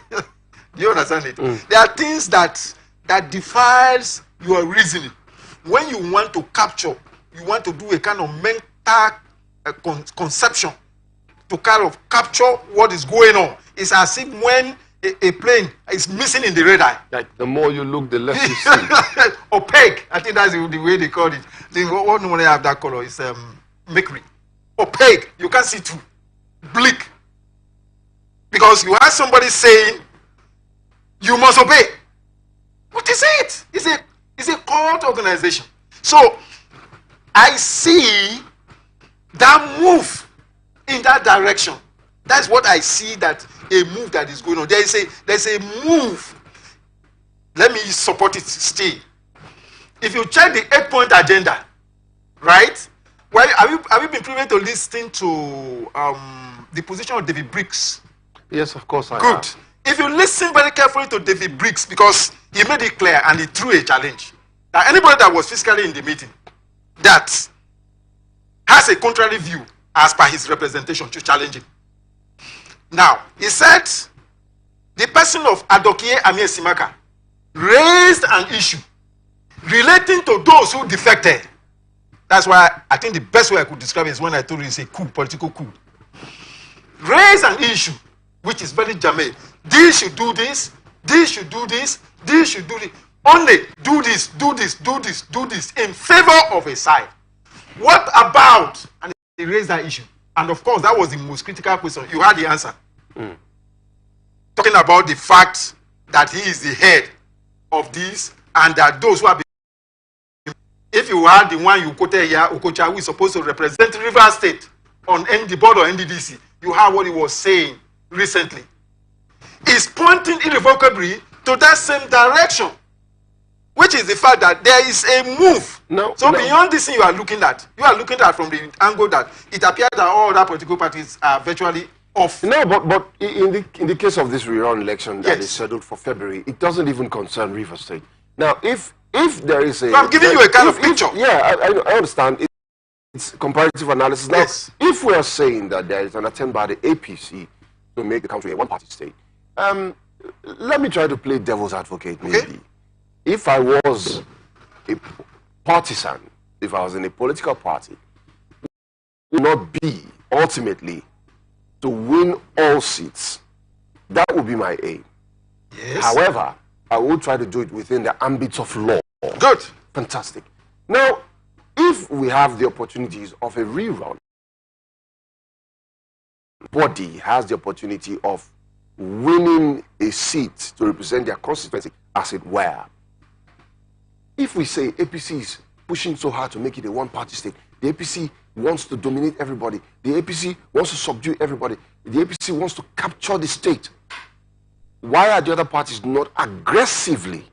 Do you understand it? There are things that defies your reasoning. When you want to capture, you want to do a kind of mental conception to kind of capture what is going on. It's as if when a plane is missing in the radar. Like the more you look, the less you see. Opaque. I think that's the way they call it. What normally have that color is mercury. Opaque. You can't see through. Bleak. Because you have somebody saying, you must obey. What is it? It's a cult organization. So, I see that move in that direction. That's what I see, that a move that is going on. There's a move. Let me support it still. If you check the 8-point agenda, right? Well, have you been privileged to listen to the position of David Briggs? Yes, of course I Good. have. If you listen very carefully to David Briggs, because he made it clear and he threw a challenge. That anybody that was physically in the meeting that has a contrary view as per his representation to challenge him. Now, he said the person of Adokie Amir Simaka raised an issue relating to those who defected. That's why I think the best way I could describe it is when I told you it's a coup, political coup. Raised an issue which is very germane. This should do this, this should do this, this should do this. Only do this, do this, do this, do this in favor of a side. What about? And he raised that issue. And of course, that was the most critical question. You had the answer. Talking about the fact that he is the head of this and that those who have been. If you had the one you quoted here, Okocha, who is supposed to represent River State on the board of NDDC, you heard what he was saying recently. Is pointing irrevocably to that same direction. which is the fact that there is a move. No. So beyond this thing you are looking at from the angle that it appears that all other political parties are virtually off. No, but in the case of this rerun election that is scheduled for February, it doesn't even concern Rivers State. Now, if there is a... So I'm giving you a kind of picture. I understand. It's comparative analysis. Now, if we are saying that there is an attempt by the APC to make the country a one-party state, let me try to play devil's advocate, maybe. Okay. If I was a partisan, if I was in a political party, it would not be ultimately to win all seats. That would be my aim. Yes. However, I will try to do it within the ambit of law. Good. Fantastic. Now, if we have the opportunities of a rerun, body has the opportunity of winning a seat to represent their constituency, as it were. If we say APC is pushing so hard to make it a one-party state, the APC wants to dominate everybody, the APC wants to subdue everybody, the APC wants to capture the state, why are the other parties not aggressively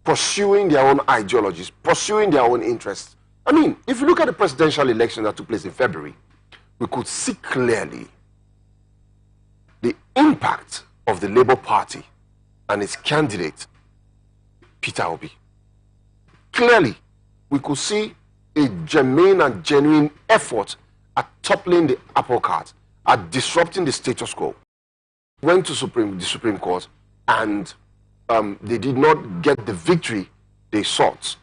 pursuing their own ideologies, pursuing their own interests? I mean, if you look at the presidential election that took place in February, we could see clearly the impact of the Labour Party and its candidate, Peter Obi. Clearly, we could see a germane and genuine effort at toppling the apple cart, at disrupting the status quo. Went to the Supreme Court, and they did not get the victory they sought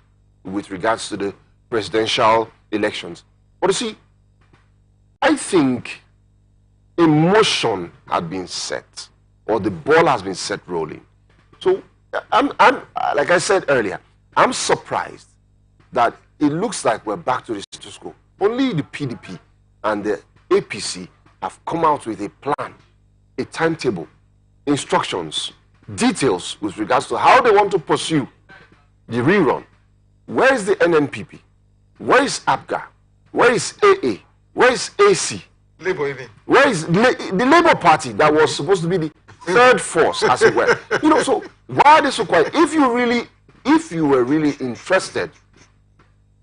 with regards to the presidential elections. But you see, I think a motion had been set, or the ball has been set rolling. So, I'm like I said earlier, I'm surprised that it looks like we're back to the status quo. Only the PDP and the APC have come out with a plan, a timetable, instructions, details with regards to how they want to pursue the rerun. Where is the NNPP? Where is APGA? Where is AA? Where is AC? Labour even. Where is the Labour Party that was supposed to be the third force, as it were? You know, so why are they so quiet? If you were really interested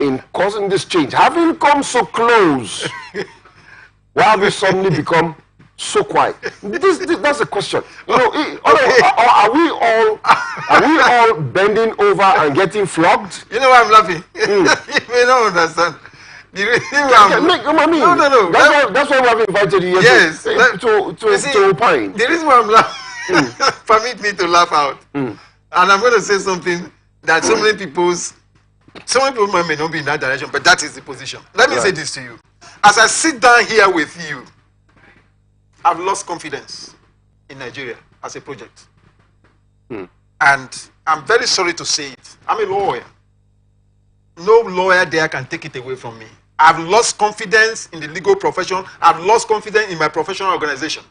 in causing this change, having come so close, why have you suddenly become so quiet? That's the question. You know, are we all bending over and getting flogged? You know why I'm laughing? You may not understand. The reason why that's why we have invited you here to opine. The reason why I'm laughing, permit me to laugh out. And I'm going to say something that so many people may not be in that direction, but that is the position. Let me say this to you. As I sit down here with you, I've lost confidence in Nigeria as a project. And I'm very sorry to say it. I'm a lawyer. No lawyer there can take it away from me. I've lost confidence in the legal profession. I've lost confidence in my professional organization.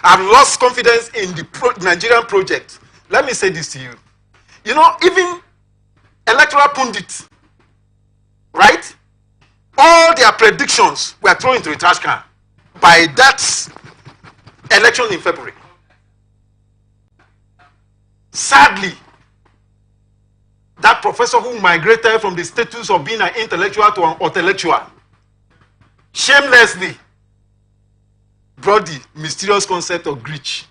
I've lost confidence in the Nigerian project. Let me say this to you. You know, even electoral pundits, right? All their predictions were thrown into a trash can by that election in February. Sadly, that professor who migrated from the status of being an intellectual to an intellectual shamelessly brought the mysterious concept of glitch,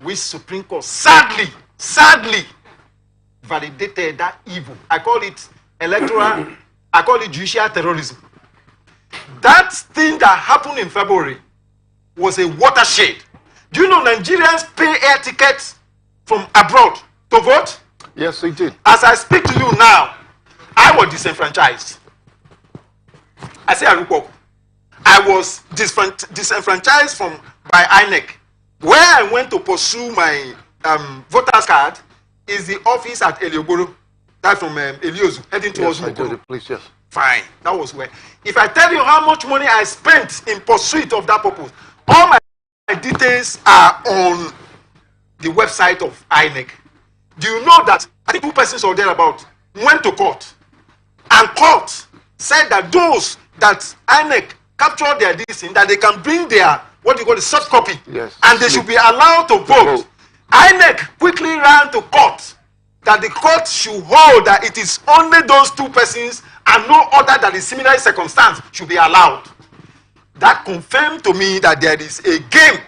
which Supreme Court sadly validated that evil. I call it I call it judicial terrorism. That thing that happened in February was a watershed. Do you know Nigerians pay air tickets from abroad to vote? Yes, we did. As I speak to you now, I was disenfranchised. I say I was disenfranchised by INEC. Where I went to pursue my voter's card is the office at Eliogoro. That's from Eliozu, heading towards Mokoro. Yes. Fine, that was where. If I tell you how much money I spent in pursuit of that purpose, all my details are on the website of INEC. Do you know that I think 2 persons or thereabout went to court, and court said that those that INEC captured their listing, that they can bring their what you call the soft copy, yes, and they should be allowed to vote. INEC quickly ran to court that the court should hold that it is only those two persons and no other that is similarly circumstanced should be allowed. That confirmed to me that there is a game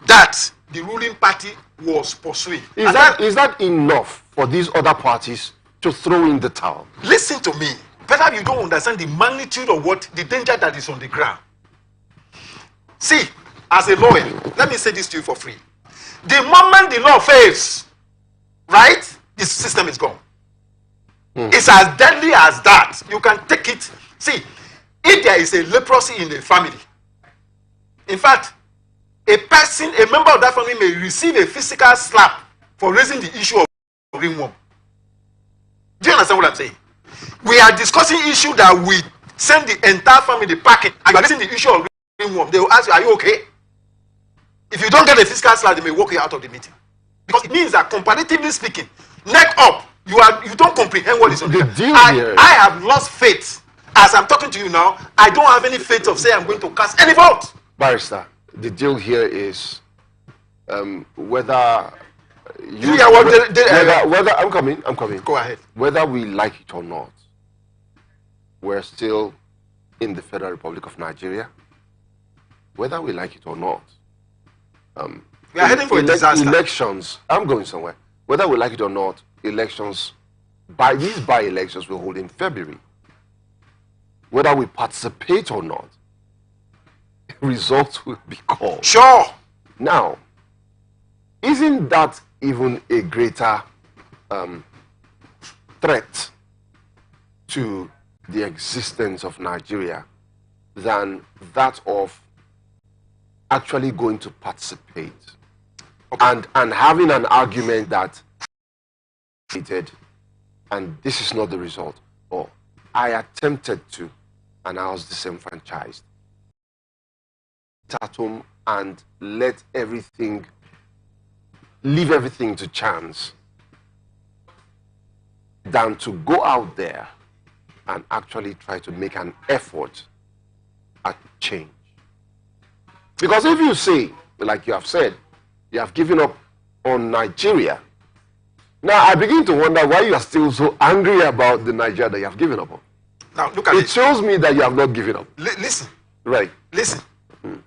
that the ruling party was pursuing. Is that enough for these other parties to throw in the towel? Listen to me. Better you don't understand the magnitude of the danger that is on the ground. See, as a lawyer, let me say this to you for free. The moment the law fails, right, the system is gone. It's as deadly as that. You can take it. See, if there is a leprosy in a family, in fact, a member of that family may receive a physical slap for raising the issue of ringworm. Do you understand what I'm saying? We are discussing issue that we send the entire family packing, and you are raising the issue of ringworm. They will ask you, are you okay? If you don't get a physical slap, they may walk you out of the meeting. Because it means that comparatively speaking, neck up, you don't comprehend what is on the deal here. I have lost faith. As I'm talking to you now, I don't have any faith of saying I'm going to cast any vote. Barrister, the deal here is whether I'm coming. Go ahead. Whether we like it or not, we're still in the Federal Republic of Nigeria. Whether we like it or not, we are heading for a disaster. Elections. I'm going somewhere. Whether we like it or not, elections. These by-elections will hold in February. Whether we participate or not, results will be called. Sure. Now, isn't that even a greater threat to the existence of Nigeria than that of actually going to participate and having an argument that and this is not the result, or I attempted to and I was disenfranchised at home and leave everything to chance than to go out there and actually try to make an effort at change. Because if you say, like you have said, you have given up on Nigeria, now I begin to wonder why you are still so angry about the Nigeria that you have given up on. Now look at it. It shows me that you have not given up. Listen. Right. Listen.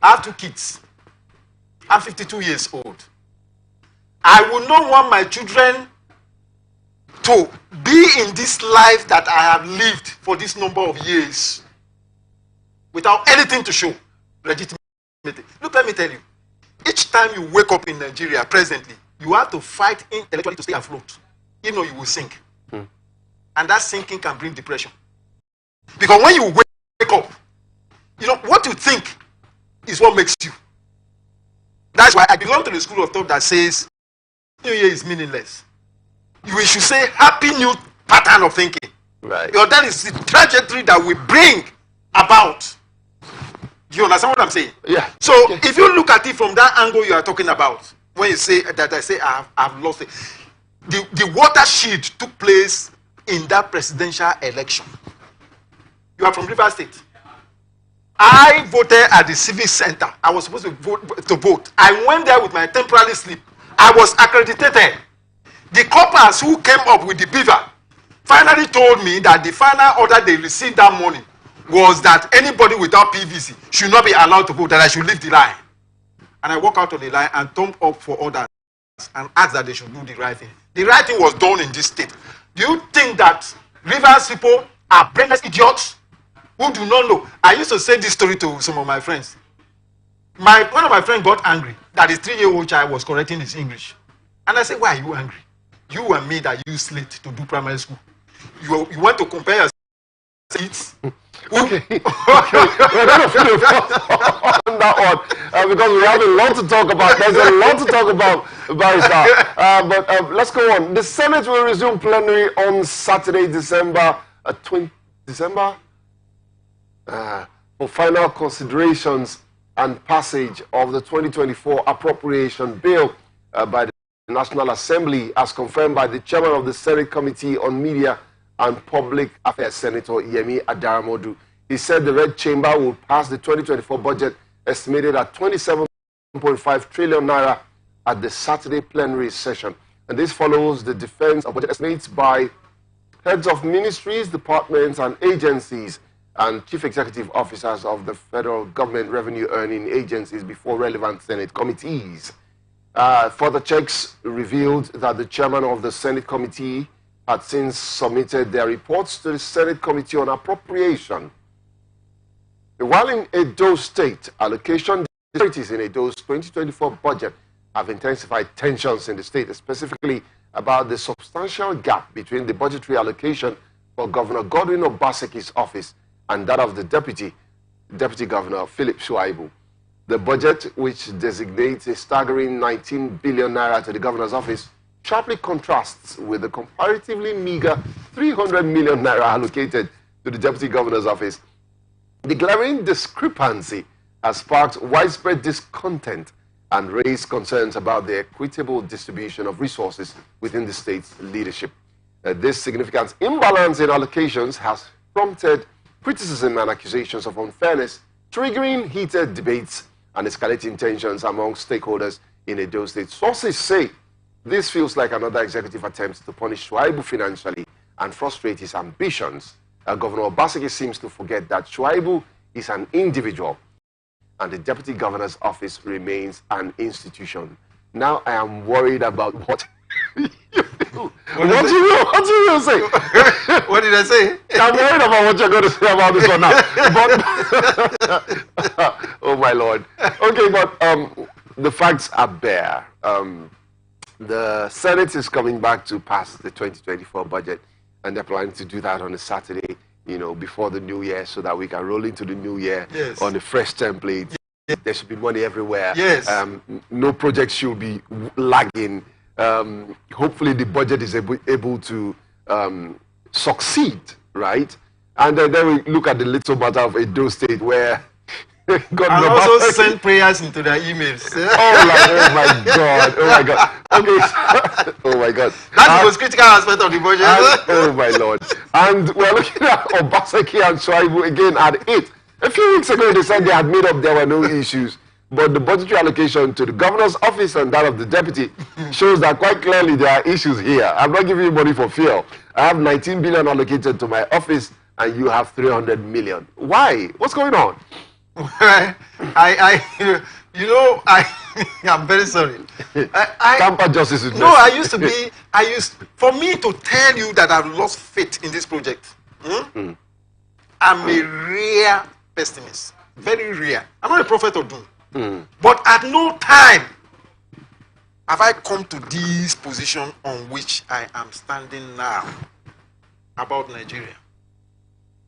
I have 2 kids. I'm 52 years old. I will not want my children to be in this life that I have lived for this number of years without anything to show legitimately. Look, let me tell you. Each time you wake up in Nigeria presently, you have to fight intellectually to stay afloat. You know you will sink. And that sinking can bring depression. Because when you wake up, you know, what you think is what makes you. That's why I belong to the school of thought that says New Year is meaningless. You should say happy new pattern of thinking. Right. Because that is the trajectory that we bring about. Do you understand what I'm saying? Yeah. So if you look at it from that angle you are talking about, when you say that I say I've lost it, the watershed took place in that presidential election. You are from River State. I voted at the civic center. I was supposed to vote. I went there with my temporary slip. I was accredited. The coppers who came up with the beaver finally told me that the final order they received that morning was that anybody without PVC should not be allowed to vote, that I should leave the line. And I walked out of the line and thumbed up for others and asked that they should do the right thing. The right thing was done in this state. Do you think that Rivers people are brainless idiots who do not know? I used to say this story to some of my friends. One of my friends got angry that his 3-year-old child was correcting his English. And I said, why are you angry? You and me that use slate to do primary school. You want to compare your seats? Okay. We're going to finish on that one because we have a lot to talk about. There's a lot to talk about, Barrister. But let's go on. The Senate will resume plenary on Saturday, December 20. For final considerations and passage of the 2024 appropriation bill by the National Assembly, as confirmed by the chairman of the Senate Committee on Media and Public Affairs, Senator Yemi Adaramodu. He said the Red Chamber will pass the 2024 budget estimated at 27.5 trillion naira at the Saturday plenary session. And this follows the defense of budget estimates by heads of ministries, departments, and agencies, and chief executive officers of the federal government revenue earning agencies before relevant Senate committees. Further checks revealed that the chairman of the Senate committee had since submitted their reports to the Senate Committee on Appropriation. While in Edo State, allocation disparities in Edo's 2024 budget have intensified tensions in the state, specifically about the substantial gap between the budgetary allocation for Governor Godwin Obaseki's office and that of the Deputy Governor Philip Shuaibu. The budget, which designates a staggering 19 billion naira to the governor's office, sharply contrasts with the comparatively meager 300 million naira allocated to the Deputy Governor's office. The glaring discrepancy has sparked widespread discontent and raised concerns about the equitable distribution of resources within the state's leadership. This significant imbalance in allocations has prompted criticism and accusations of unfairness, triggering heated debates and escalating tensions among stakeholders in Edo State. Sources say this feels like another executive attempt to punish Shuaibu financially and frustrate his ambitions. Governor Obaseki seems to forget that Shuaibu is an individual and the Deputy Governor's office remains an institution. Now I am worried about what you do. What do you say? What did I say? I'm worried about what you're going to say about this one now. But, oh my Lord. Okay, but the facts are bare. The Senate is coming back to pass the 2024 budget, and they're planning to do that on a Saturday, you know, before the new year, so that we can roll into the new year on a fresh template. Yes. There should be money everywhere. Yes. No project should be lagging. Hopefully the budget is able to succeed, right? And then we look at the little matter of Edo State where God and also send prayers into their emails. Oh my God. Oh my God. Okay. Oh my God. That's the most critical aspect of the budget. Oh my Lord. And we're looking at Obaseki and Shuaibu again at it. A few weeks ago they said they had made up there were no issues. But the budgetary allocation to the governor's office and that of the deputy shows that quite clearly there are issues here. I'm not giving you money for fuel. I have 19 billion allocated to my office and you have 300 million. Why? What's going on? I'm very sorry. Tamper justice is no, for me to tell you that I've lost faith in this project, I'm a rare pessimist. Very rare. I'm not a prophet of doom. But at no time have I come to this position on which I am standing now about Nigeria.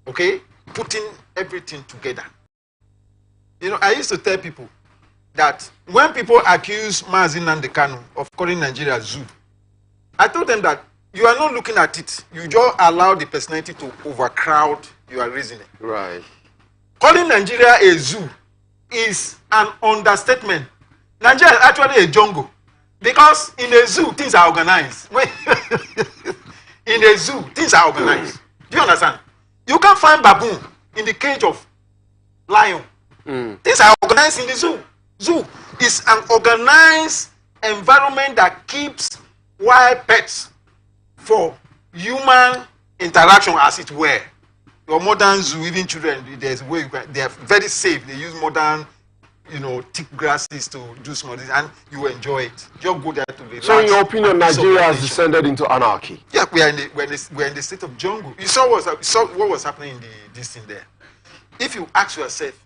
Okay? Putting everything together. You know, I used to tell people that when people accuse Mazi Nnamdi Kanu of calling Nigeria a zoo, I told them that you are not looking at it. You just allow the personality to overcrowd your reasoning. Right. Calling Nigeria a zoo is an understatement. Nigeria is actually a jungle. Because in a zoo, things are organized. In a zoo, things are organized. Do you understand? You can't find baboon in the cage of lion. Things are organized in the zoo. Zoo is an organized environment that keeps wild pets for human interaction, as it were. Your modern zoo, even children, there's way they are very safe. They use modern, thick grasses to do some of this, and you enjoy it. Just go there to relax. So, in your opinion, Nigeria has descended into anarchy? Yeah, we're in the state of jungle. You saw what was happening in this thing there. If you ask yourself,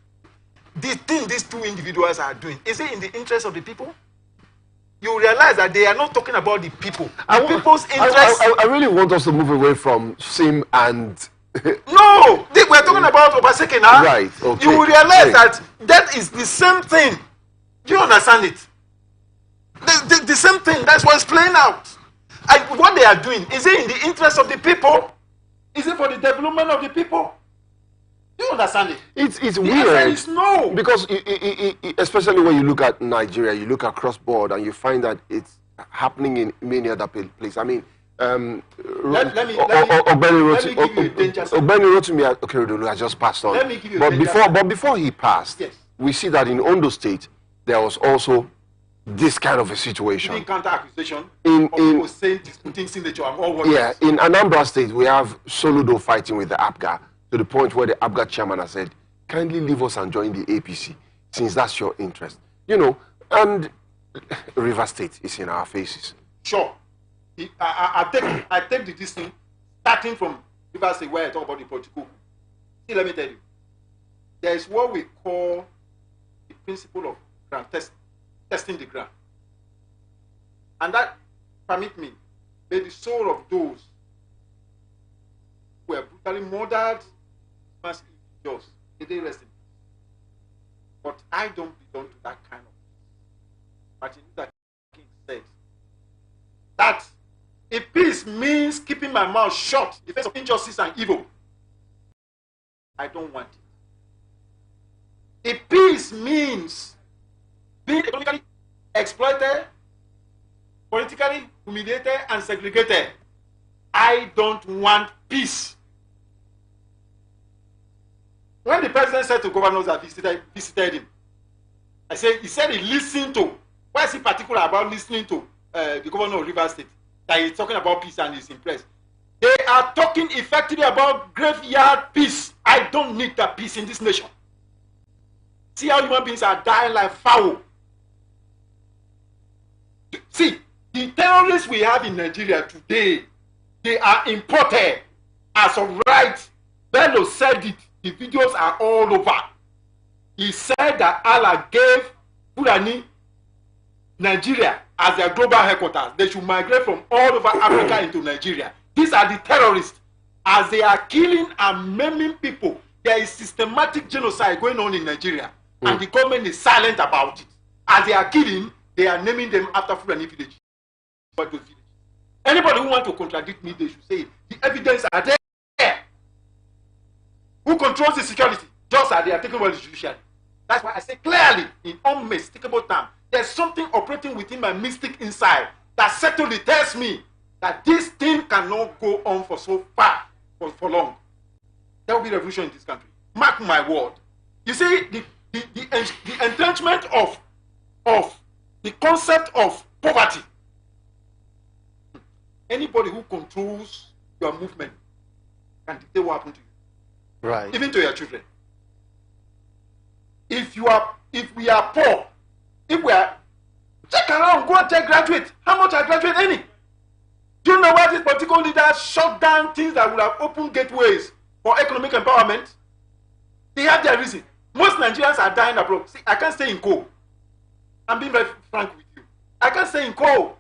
the thing these two individuals are doing, is it in the interest of the people? You realize that they are not talking about the people. People's interest. I really want us to move away from Sim and. No, we're talking about Obaseki now. Right. Okay. You will realize that is the same thing. Do you understand it? The same thing. That's what's playing out. And what they are doing, is it in the interest of the people? Is it for the development of the people? Do you understand it? It's the weird. The answer is no. Because especially when you look at Nigeria, you look across board and you find that it's happening in many other places. I mean, let me give you a danger sign. Ogbeni Rotimi Akeredolu has just passed on. Let me give you a But before he passed, yes, we see that in Ondo State there was also this kind of a situation. Even counter accusation In people saying disputing signature and all what. Yeah, in Anambra State, we have Soludo fighting with the APGA to the point where the APGA chairman has said, kindly leave us and join the APC, since that's your interest. You know, and River State is in our faces. Sure. I take this thing, starting from River State, where I talk about the political. See, let me tell you. There is what we call the principle of ground testing the ground. And that, permit me, may the soul of those who were brutally murdered, mass injustice, may they rest in peace. But I don't belong to that kind of. Martin Luther King said that if peace means keeping my mouth shut in the face of injustice and evil, I don't want it. If peace means being economically exploited, politically humiliated and segregated, I don't want peace. When the president said to governors that visited him, he said he listened to. Why is he particular about listening to the governor of Rivers State? That he's talking about peace and he's impressed. They are talking effectively about graveyard peace. I don't need that peace in this nation. See how human beings are dying like fowl. See, the terrorists we have in Nigeria today, they are imported. As of right, Bello said it. The videos are all over. He said that Allah gave Fulani Nigeria as their global headquarters. They should migrate from all over Africa into Nigeria. These are the terrorists. As they are killing and maiming people, there is systematic genocide going on in Nigeria. And the government is silent about it. As they are killing, they are naming them after Fulani villages. Anybody who wants to contradict me, they should say it. The evidence are there. Who controls the security? Just as they are taking over the judiciary. That's why I say clearly, in unmistakable terms, there's something operating within my mystic inside that certainly tells me that this thing cannot go on for so far, for long. There will be revolution in this country. Mark my word. You see, the entrenchment of the concept of poverty. Anybody who controls your movement can dictate what happens to you. Right. Even to your children. If we are poor, if we are, check around, go and check graduate. How much are graduate earning? Do you know why these political leaders shut down things that would have opened gateways for economic empowerment? They have their reason. Most Nigerians are dying abroad. See, I can't stay in coal. I'm being very frank with you. I can't stay in coal.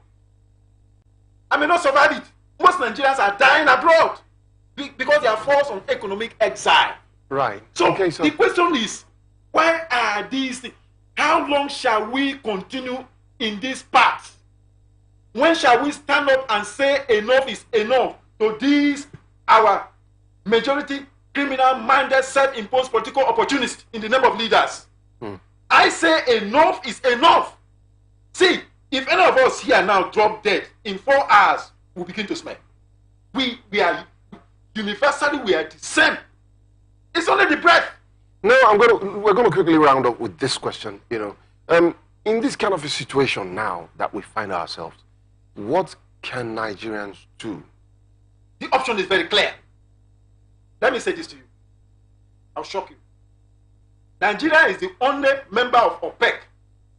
I may not survive it. Most Nigerians are dying abroad because they are forced on economic exile. Right. So the question is, why are these things? How long shall we continue in this path? When shall we stand up and say enough is enough to these our majority criminal-minded, self-imposed political opportunists in the name of leaders? I say enough is enough. See, if any of us here now drop dead, in 4 hours, we'll begin to smell. We are universally, we are the same. It's only the breath. No, we're going to quickly round up with this question. You know, in this kind of a situation now that we find ourselves, what can Nigerians do? The option is very clear. Let me say this to you. I'll shock you. Nigeria is the only member of OPEC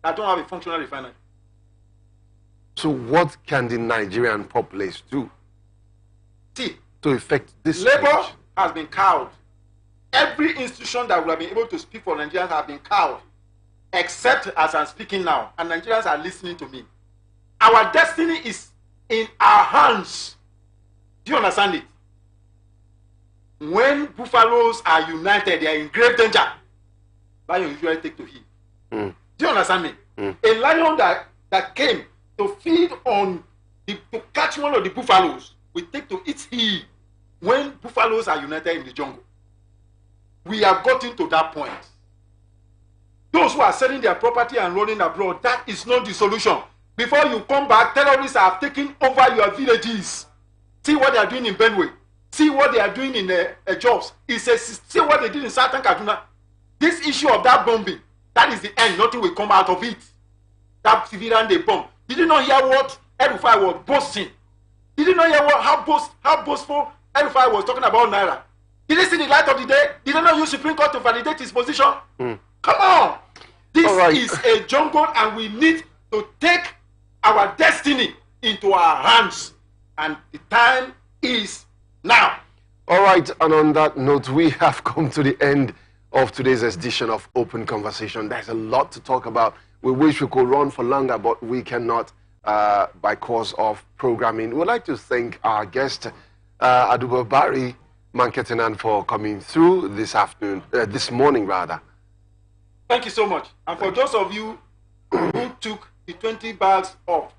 that don't have a functional refinery. So what can the Nigerian populace do? See, to effect this labor change? has been cowed. Every institution that would have been able to speak for Nigerians have been cowed, except as I'm speaking now, and Nigerians are listening to me. Our destiny is in our hands. Do you understand it? When buffaloes are united, they are in grave danger. Lion usually take to heed. Do you understand me? A lion that came to feed on, to catch one of the buffaloes, will take to its heed when buffaloes are united in the jungle. We have gotten to that point. Those who are selling their property and running abroad, that is not the solution. Before you come back, terrorists have taken over your villages. See what they are doing in Benue. See what they are doing in Jos. See what they did in Southern Kaduna. This issue of that bombing, that is the end. Nothing will come out of it. that civilian they bomb. Did you not hear what El-Rufai was boasting? Did you not hear how boastful El-Rufai was talking about Naira? Did he see the light of the day? Did they not use Supreme Court to validate his position? Come on! This is a jungle, and we need to take our destiny into our hands. And the time is now. All right, and on that note, we have come to the end of today's edition of Open Conversation. There's a lot to talk about. We wish we could run for longer, but we cannot by cause of programming. We'd like to thank our guest, Aduba Barry Manketenan, for coming through this afternoon, this morning rather. Thank you so much. And for those of you who took the 20 bags of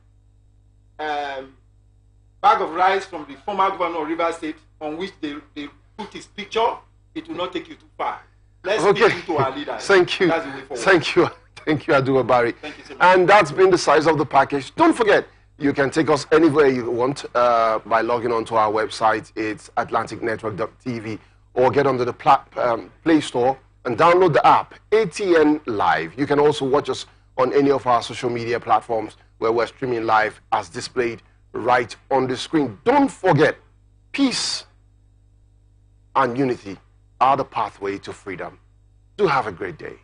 rice from the former governor of Rivers State, on which they put his picture, it will not take you too far. Let's speak to our leaders. Thank you. That's the way forward. Thank you. Thank you, Aduba Barry. Thank you so much. And that's been the size of the package. Don't forget, you can take us anywhere you want by logging on to our website. It's atlanticnetwork.tv, or get onto the Play Store and download the app, ATN Live. You can also watch us on any of our social media platforms where we're streaming live as displayed right on the screen. Don't forget, peace and unity are the pathway to freedom. Do have a great day.